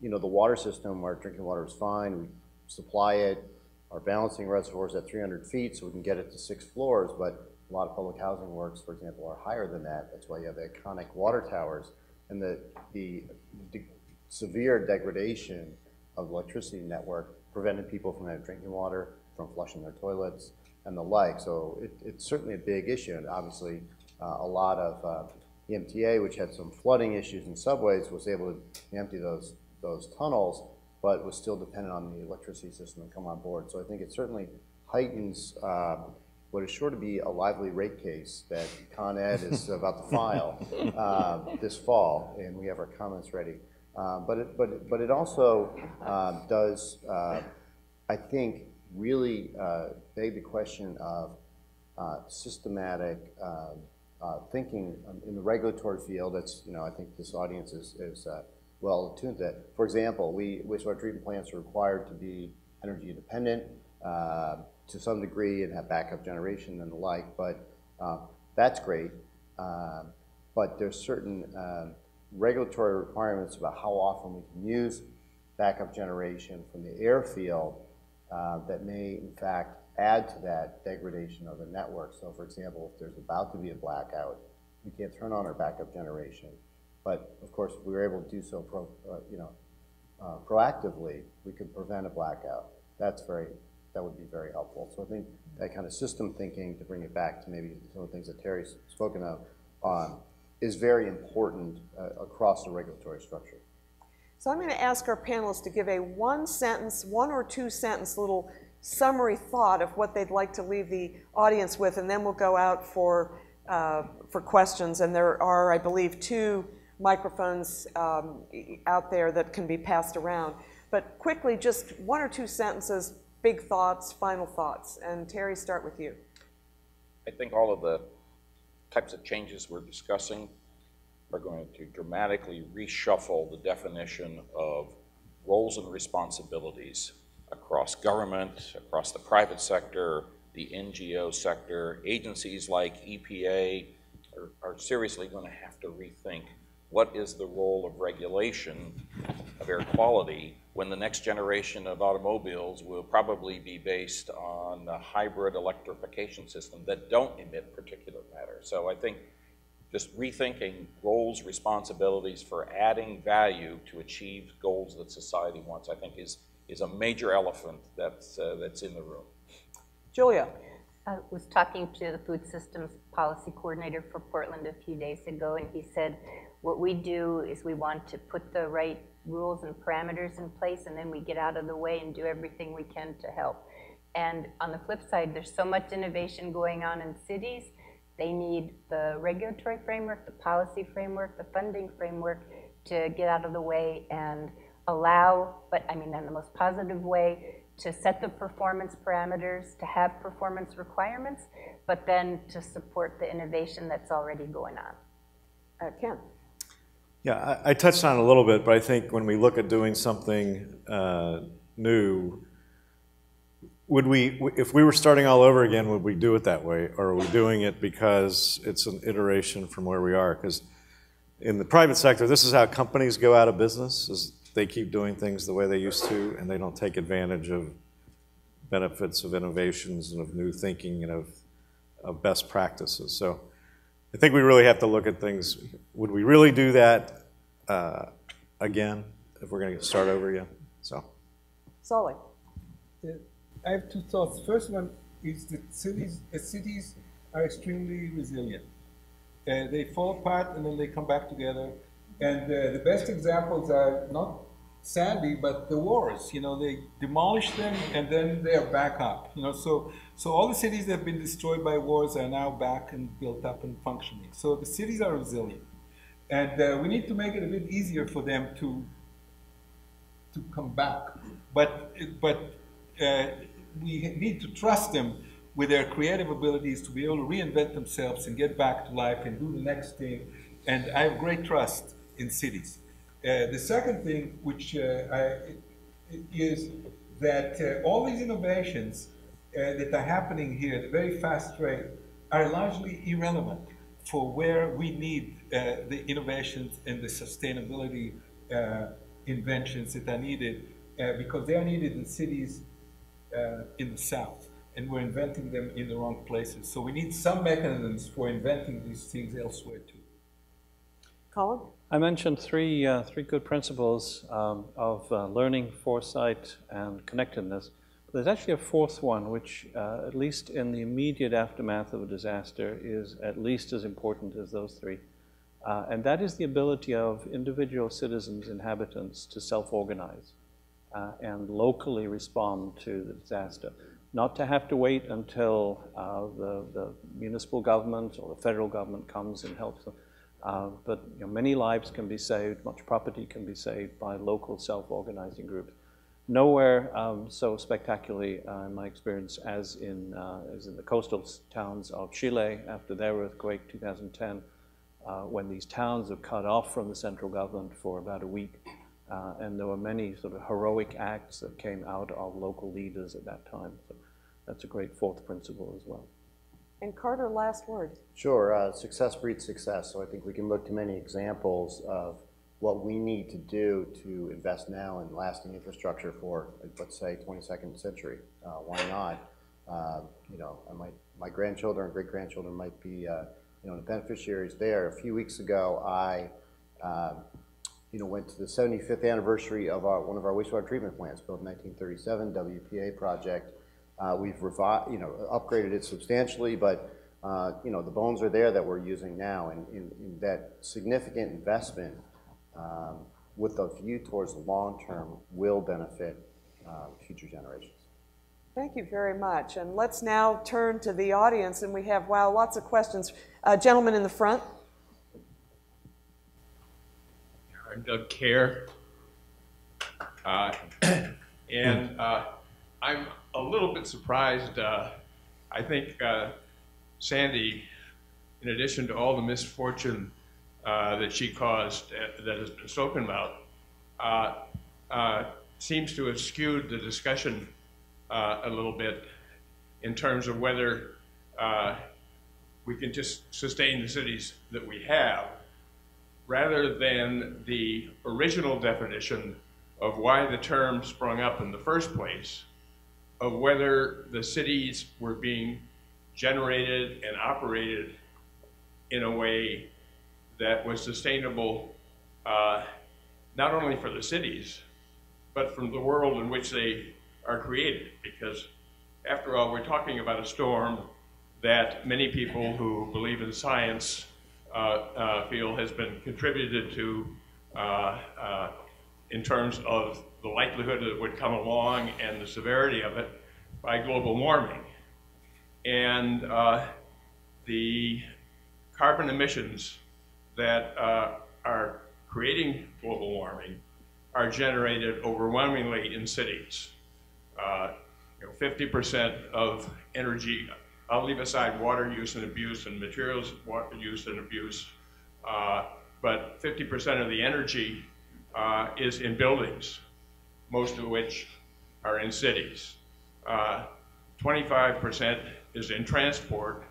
You know, the water system, our drinking water is fine. We supply it. Our balancing reservoirs at 300 feet, so we can get it to 6 floors, but a lot of public housing works, for example, are higher than that. That's why you have the iconic water towers. And the severe degradation of the electricity network prevented people from having drinking water, from flushing their toilets, and the like. So it's certainly a big issue, and obviously a lot of the MTA, which had some flooding issues in subways, was able to empty those tunnels, but was still dependent on the electricity system to come on board. So I think it certainly heightens what is sure to be a lively rate case that Con Ed is about to file this fall, and we have our comments ready. But it also does, I think, really beg the question of systematic thinking in the regulatory field. That's, I think this audience is well attuned to that. For example, wastewater treatment plants are required to be energy independent to some degree and have backup generation and the like, but that's great. But there's certain regulatory requirements about how often we can use backup generation from the airfield that may, in fact, add to that degradation of the network. So, for example, if there's about to be a blackout, we can't turn on our backup generation. But, of course, if we were able to do so proactively, we could prevent a blackout. That would be very helpful. So I think that kind of system thinking, to bring it back to maybe some of the things that Terry's spoken of, is very important across the regulatory structure. So I'm going to ask our panelists to give a one or two sentence little summary thought of what they'd like to leave the audience with, and then we'll go out for questions. And there are, I believe, 2 microphones out there that can be passed around. But quickly, just 1 or 2 sentences, big thoughts, final thoughts. And Terry, start with you. I think all of the types of changes we're discussing are going to dramatically reshuffle the definition of roles and responsibilities across government, across the private sector, the NGO sector. Agencies like EPA are seriously going to have to rethink what is the role of regulation of air quality when the next generation of automobiles will probably be based on a hybrid electrification system that don't emit particulate matter. So I think just rethinking roles, responsibilities for adding value to achieve goals that society wants, I think is a major elephant that's in the room. Julia. I was talking to the food systems policy coordinator for Portland a few days ago, and he said, what we do is we want to put the right rules and parameters in place, and then we get out of the way and do everything we can to help. And on the flip side, there's so much innovation going on in cities. They need the regulatory framework, the policy framework, the funding framework to get out of the way and allow, but I mean in the most positive way, to set the performance parameters, to have performance requirements, but then to support the innovation that's already going on. Ken. Yeah, I touched on it a little bit, but I think when we look at doing something new, if we were starting all over again, would we do it that way? Or are we doing it because it's an iteration from where we are? Because in the private sector, this is how companies go out of business, is they keep doing things the way they used to, and they don't take advantage of benefits of innovations and of new thinking and of best practices. So I think we really have to look at things. Would we really do that again if we're going to start over again? So, Solly. I have 2 thoughts. First one is that cities are extremely resilient. They fall apart and then they come back together. And the best examples are not Sandy, but the wars. They demolish them and then they are back up. So all the cities that have been destroyed by wars are now back and built up and functioning. So the cities are resilient. And we need to make it a bit easier for them to come back. But we need to trust them with their creative abilities to be able to reinvent themselves and get back to life and do the next thing. And I have great trust in cities. The second thing, which is that all these innovations that are happening here at a very fast rate are largely irrelevant for where we need the innovations and the sustainability inventions that are needed, because they are needed in cities in the South, and we're inventing them in the wrong places. So we need some mechanisms for inventing these things elsewhere too. Colin? I mentioned three good principles of learning, foresight, and connectedness. There's actually a fourth one, which, at least in the immediate aftermath of a disaster, is at least as important as those three. And that is the ability of individual citizens, inhabitants, to self-organize and locally respond to the disaster. Not to have to wait until the municipal government or the federal government comes and helps them. But you know, many lives can be saved, much property can be saved by local self-organizing groups. Nowhere so spectacularly, in my experience, as in the coastal towns of Chile after their earthquake, 2010, when these towns were cut off from the central government for about a week. And there were many sort of heroic acts that came out of local leaders at that time. So that's a great fourth principle as well. And Carter, last word. Sure, success breeds success. So I think we can look to many examples of what we need to do to invest now in lasting infrastructure for, let's say, 22nd century. Why not? You know, my grandchildren and great-grandchildren might be, you know, the beneficiaries there. A few weeks ago, I you know, went to the 75th anniversary of one of our wastewater treatment plants, built in 1937, WPA project. We've you know, upgraded it substantially, but you know, the bones are there that we're using now, and in that significant investment with a view towards the long term will benefit future generations. Thank you very much. And let's now turn to the audience, and we have, wow, lots of questions. Gentleman in the front. I'm Doug Keare, and I'm a little bit surprised. I think Sandy, in addition to all the misfortune that she caused that has been spoken about, seems to have skewed the discussion a little bit in terms of whether we can just sustain the cities that we have, rather than the original definition of why the term sprung up in the first place, of whether the cities were being generated and operated in a way that was sustainable, not only for the cities, but from the world in which they are created. Because after all, we're talking about a storm that many people who believe in science feel has been contributed to in terms of the likelihood that it would come along and the severity of it by global warming. And the carbon emissions that are creating global warming are generated overwhelmingly in cities. 50% of energy, I'll leave aside water use and abuse and materials use and abuse, but 50% of the energy is in buildings, most of which are in cities. 25% is in transport,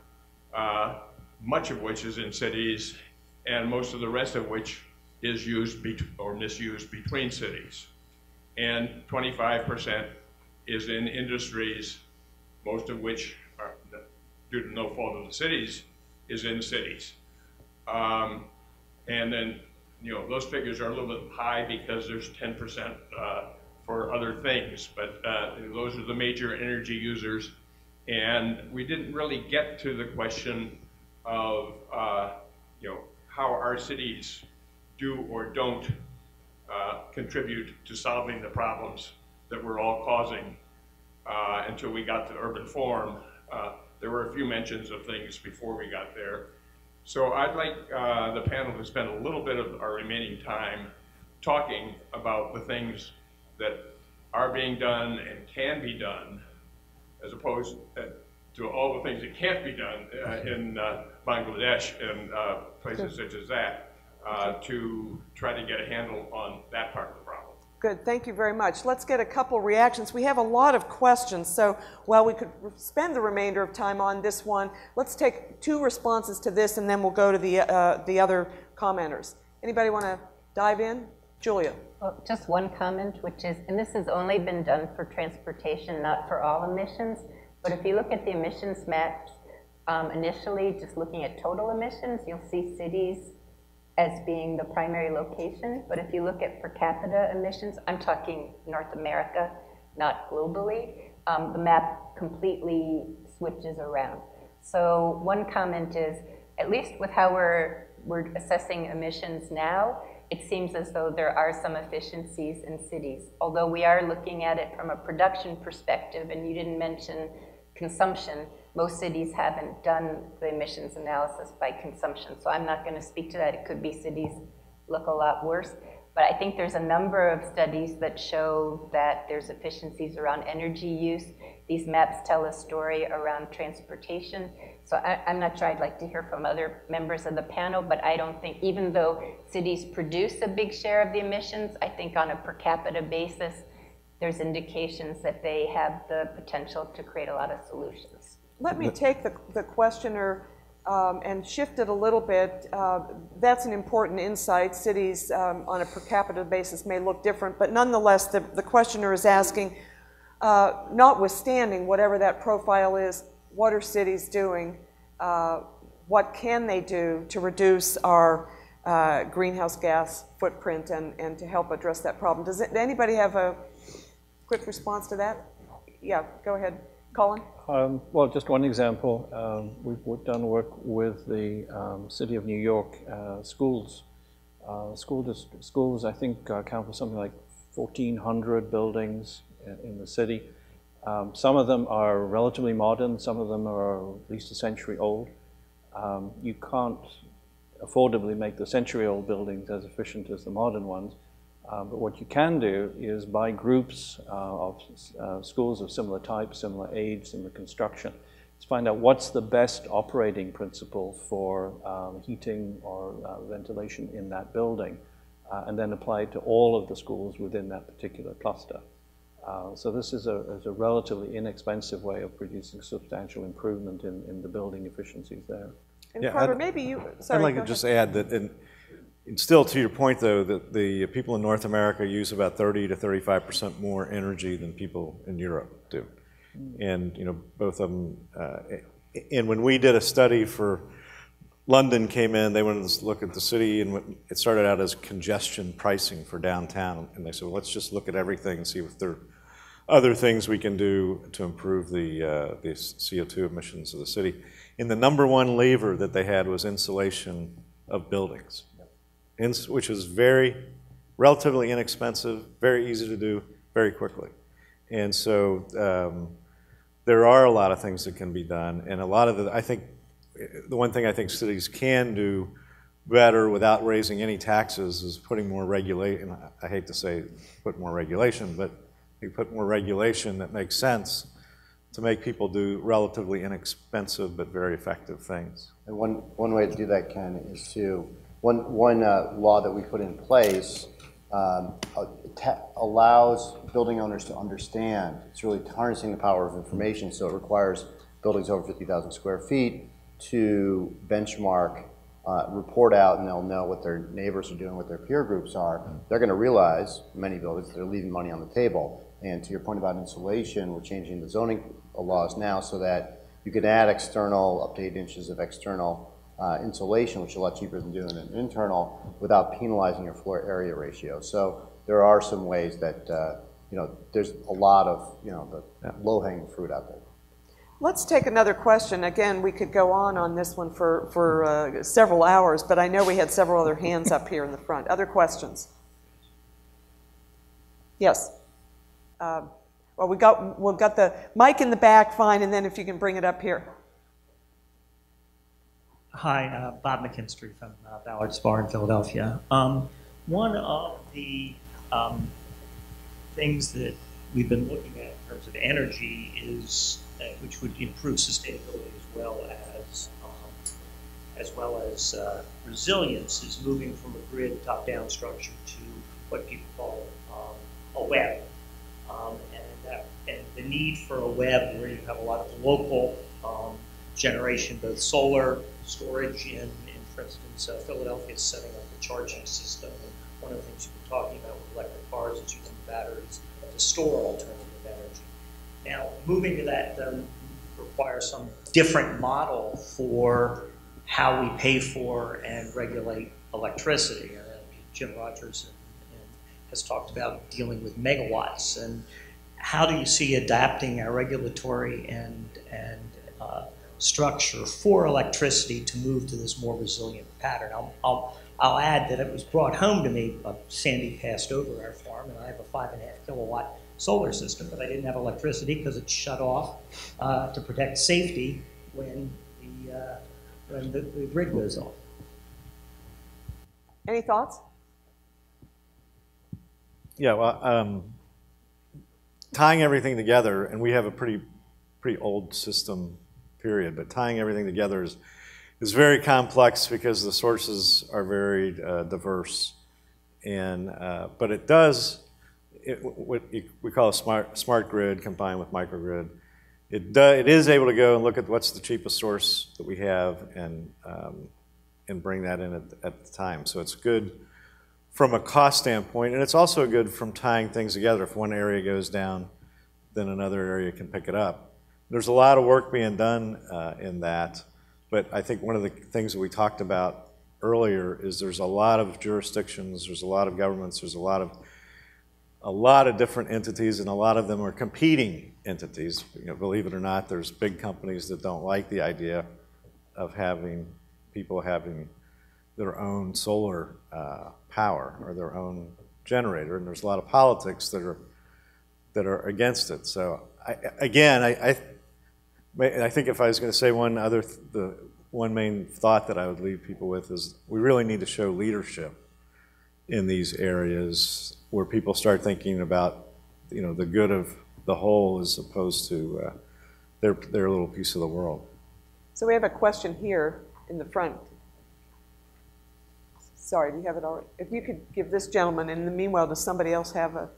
much of which is in cities, and most of the rest of which is used or misused between cities. And 25% is in industries, most of which are, due to no fault of the cities, is in cities. And then, those figures are a little bit high because there's 10% for other things, but those are the major energy users. And we didn't really get to the question of, how our cities do or don't contribute to solving the problems that we're all causing until we got to urban form. There were a few mentions of things before we got there. So I'd like the panel to spend a little bit of our remaining time talking about the things that are being done and can be done, as opposed to all the things that can't be done in Bangladesh and places such as that, to try to get a handle on that part of the problem. Good, thank you very much. Let's get a couple reactions. We have a lot of questions, so while we could spend the remainder of time on this one, let's take 2 responses to this and then we'll go to the other commenters. Anybody want to dive in? Julia. Well, just one comment, which is, and this has only been done for transportation, not for all emissions, but if you look at the emissions maps, initially just looking at total emissions, you'll see cities as being the primary location. But if you look at per capita emissions, I'm talking North America, not globally, the map completely switches around. So one comment is, at least with how we're assessing emissions now, it seems as though there are some efficiencies in cities, although we are looking at it from a production perspective, and you didn't mention consumption. Most cities haven't done the emissions analysis by consumption, so I'm not going to speak to that. It could be cities look a lot worse. But I think there's a number of studies that show that there's efficiencies around energy use. These maps tell a story around transportation. So I'm not sure, I'd like to hear from other members of the panel, but I don't think, even though cities produce a big share of the emissions, I think on a per capita basis, there's indications that they have the potential to create a lot of solutions. Let me take the questioner and shift it a little bit. That's an important insight. Cities on a per capita basis may look different, but nonetheless, the questioner is asking, notwithstanding whatever that profile is, what are cities doing? What can they do to reduce our greenhouse gas footprint and to help address that problem? Does anybody have a quick response to that? Yeah, go ahead. Colin? Well, just one example. We've done work with the City of New York schools. Schools, I think, account for something like 1,400 buildings in the city. Some of them are relatively modern. Some of them are at least a century old. You can't affordably make the century-old buildings as efficient as the modern ones. But what you can do is buy groups of schools of similar type, similar age, similar construction, to find out what's the best operating principle for heating or ventilation in that building, and then apply it to all of the schools within that particular cluster. So this is a relatively inexpensive way of producing substantial improvement in the building efficiencies there. And yeah, Carter, maybe you, sorry, I'd like to just add that, still to your point though, that the people in North America use about 30 to 35% more energy than people in Europe do. And you know, both of them, and when we did a study for London came in, they wanted to look at the city, and it started out as congestion pricing for downtown, and they said, well, let's just look at everything and see if there are other things we can do to improve the CO2 emissions of the city. And the #1 lever that they had was insulation of buildings, which is relatively inexpensive, very easy to do, very quickly. And so there are a lot of things that can be done, and a lot of the one thing I think cities can do better without raising any taxes is putting more regulation. I hate to say put more regulation, but you put more regulation that makes sense to make people do relatively inexpensive but very effective things. And one way to do that, Ken, is one law that we put in place allows building owners to understand. It's really harnessing the power of information, so it requires buildings over 50,000 square feet to benchmark, report out, and they'll know what their neighbors are doing, what their peer groups are. They're going to realize, many buildings, they're leaving money on the table. And to your point about insulation, we're changing the zoning laws now so that you can add external, up to 8 inches of external insulation, which is a lot cheaper than doing an internal, without penalizing your floor area ratio. So there are some ways that, there's a lot of, the low-hanging fruit out there. Let's take another question. Again, we could go on this one for several hours, but I know we had several other hands up here in the front. Other questions? Yes. Well, we've got the mic in the back, fine, and then if you can bring it up here. Hi, Bob McKinstry from Ballard's Bar in Philadelphia. One of the things that we've been looking at in terms of energy is, which would improve sustainability as well as resilience, is moving from a grid top-down structure to what people call a web. And the need for a web where you have a lot of local generation, both solar storage in for instance, Philadelphia is setting up a charging system. And one of the things you've been talking about with electric cars is using batteries to store alternative energy. Now, moving to that requires some different model for how we pay for and regulate electricity. Jim Rogers has talked about dealing with megawatts, and how do you see adapting our regulatory and structure for electricity to move to this more resilient pattern? I'll add that it was brought home to me. Sandy passed over our farm, and I have a 5.5 kilowatt solar system, but I didn't have electricity because it's shut off to protect safety when the grid goes off. Any thoughts? Yeah, well, tying everything together, and we have a pretty old system, period, but tying everything together is very complex because the sources are very diverse, and but it does what we call a smart grid combined with microgrid. It is able to go and look at what's the cheapest source that we have and bring that in at the time. So it's good from a cost standpoint, and it's also good from tying things together. If one area goes down, then another area can pick it up. There's a lot of work being done in that, but I think one of the things that we talked about earlier is there's a lot of jurisdictions, there's a lot of governments, there's a lot of different entities, and a lot of them are competing entities. You know, believe it or not, there's big companies that don't like the idea of people having their own solar power or their own generator, and there's a lot of politics that are against it. So I think if I was going to say the one main thought that I would leave people with is we really need to show leadership in these areas where people start thinking about, you know, the good of the whole as opposed to their little piece of the world. So we have a question here in the front. Sorry, do you have it already? If you could give this gentleman, and in the meanwhile, does somebody else have a?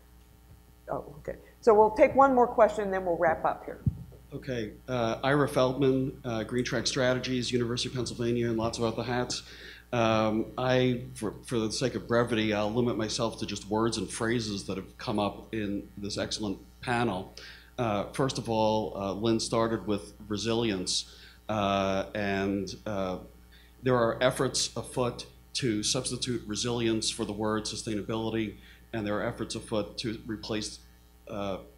Oh, okay. So we'll take one more question, and then we'll wrap up here. Okay. Ira Feldman, Green Track Strategies, University of Pennsylvania, and lots of other hats. For the sake of brevity, I'll limit myself to just words and phrases that have come up in this excellent panel. First of all, Lynn started with resilience, and there are efforts afoot to substitute resilience for the word sustainability, and there are efforts afoot to replace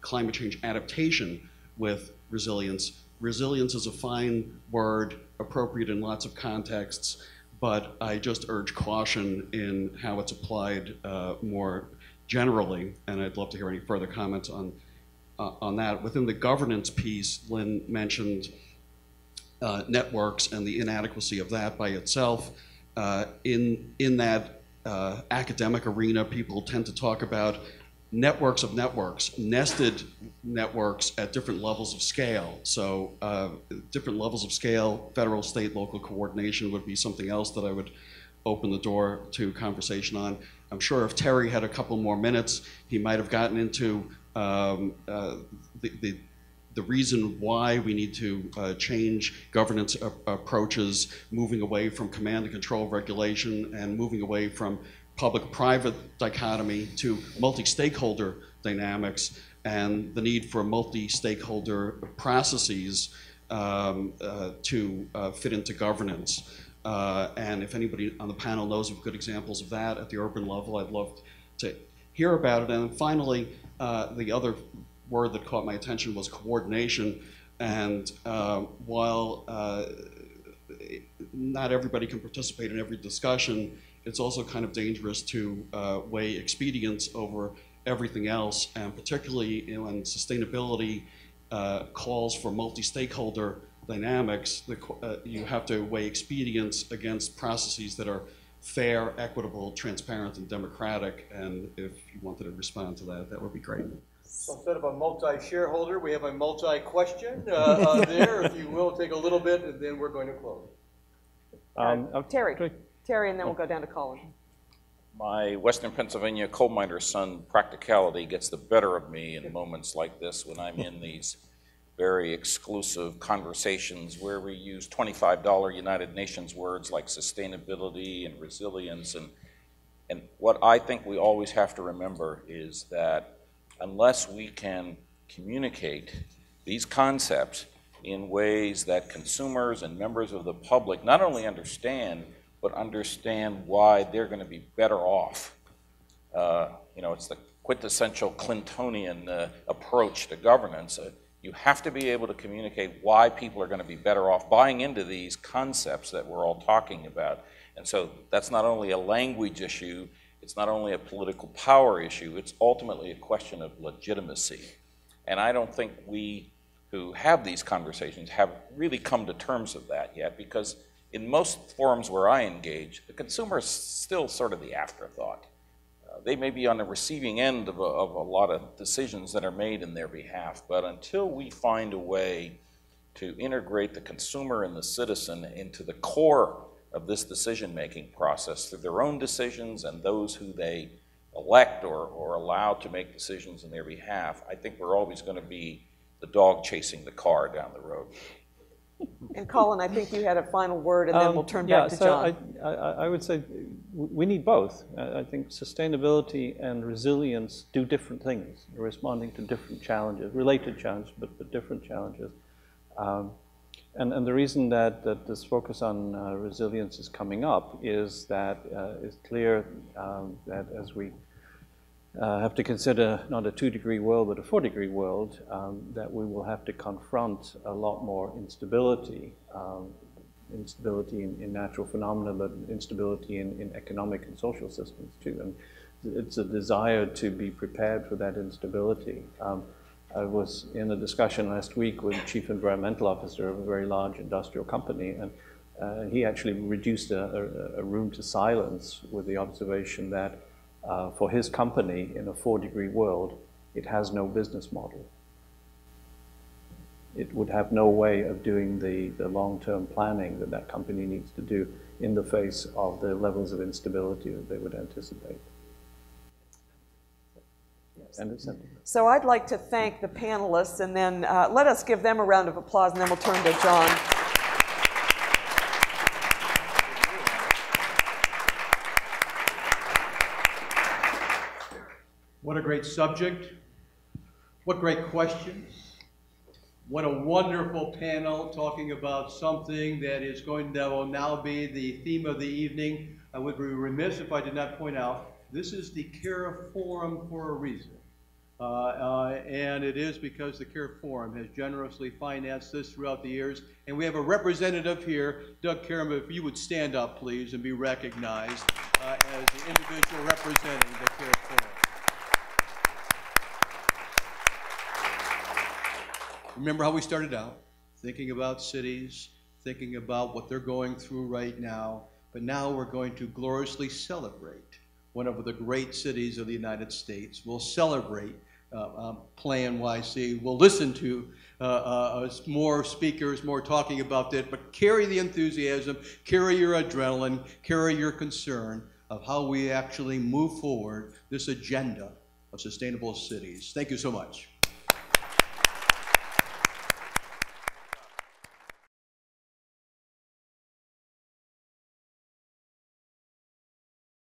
climate change adaptation with resilience. Resilience is a fine word, appropriate in lots of contexts, but I just urge caution in how it's applied more generally, and I'd love to hear any further comments on that. Within the governance piece, Lynn mentioned networks and the inadequacy of that by itself. In that academic arena, people tend to talk about networks of networks, nested networks at different levels of scale. So different levels of scale, federal, state, local coordination would be something else that I would open the door to conversation on. I'm sure if Terry had a couple more minutes, he might have gotten into the reason why we need to change governance approaches, moving away from command and control regulation and moving away from public-private dichotomy to multi-stakeholder dynamics, and the need for multi-stakeholder processes to fit into governance. And if anybody on the panel knows of good examples of that at the urban level, I'd love to hear about it. And finally, the other word that caught my attention was coordination. And while not everybody can participate in every discussion, it's also kind of dangerous to weigh expedience over everything else, and particularly when sustainability calls for multi-stakeholder dynamics, you have to weigh expedience against processes that are fair, equitable, transparent, and democratic. And if you wanted to respond to that, that would be great. So instead of a multi-shareholder, we have a multi-question there. If you will, take a little bit, and then we're going to close. Terry, and then we'll go down to Colin. My Western Pennsylvania coal miner's son practicality gets the better of me in moments like this when I'm in these very exclusive conversations where we use $25 United Nations words like sustainability and resilience. And what I think we always have to remember is that unless we can communicate these concepts in ways that consumers and members of the public not only understand, but understand why they're going to be better off. You know, it's the quintessential Clintonian approach to governance. You have to be able to communicate why people are going to be better off buying into these concepts that we're all talking about. And so that's not only a language issue, it's not only a political power issue, it's ultimately a question of legitimacy. And I don't think we who have these conversations have really come to terms with that yet, because in most forums where I engage, the consumer is still sort of the afterthought. They may be on the receiving end of a lot of decisions that are made in their behalf, but until we find a way to integrate the consumer and the citizen into the core of this decision-making process through their own decisions and those who they elect or allow to make decisions in their behalf, I think we're always going to be the dog chasing the car down the road. And Colin, I think you had a final word, and then we'll turn back to John. I would say we need both. I think sustainability and resilience do different things, responding to different challenges, related challenges, but different challenges. And the reason that this focus on resilience is coming up is that it's clear that as we have to consider not a 2-degree world, but a 4-degree world, that we will have to confront a lot more instability, instability in natural phenomena, but instability in economic and social systems too. And it's a desire to be prepared for that instability. I was in a discussion last week with the Chief Environmental Officer of a very large industrial company, and he actually reduced a room to silence with the observation that for his company in a 4-degree world, it has no business model. It would have no way of doing the long-term planning that that company needs to do in the face of the levels of instability that they would anticipate. So I'd like to thank the panelists, and then let us give them a round of applause, and then we'll turn to John. What a great subject. What great questions. What a wonderful panel talking about something that will now be the theme of the evening. I would be remiss if I did not point out, this is the Keare Forum for a reason. And it is because the Keare Forum has generously financed this throughout the years. And we have a representative here, Doug Keare, if you would stand up, please, and be recognized as the individual representing the Keare Forum. Remember how we started out, thinking about cities, thinking about what they're going through right now, but now we're going to gloriously celebrate one of the great cities of the United States. We'll celebrate Play NYC. We'll listen to more speakers, more talking about that, but carry the enthusiasm, carry your adrenaline, carry your concern of how we actually move forward this agenda of sustainable cities. Thank you so much.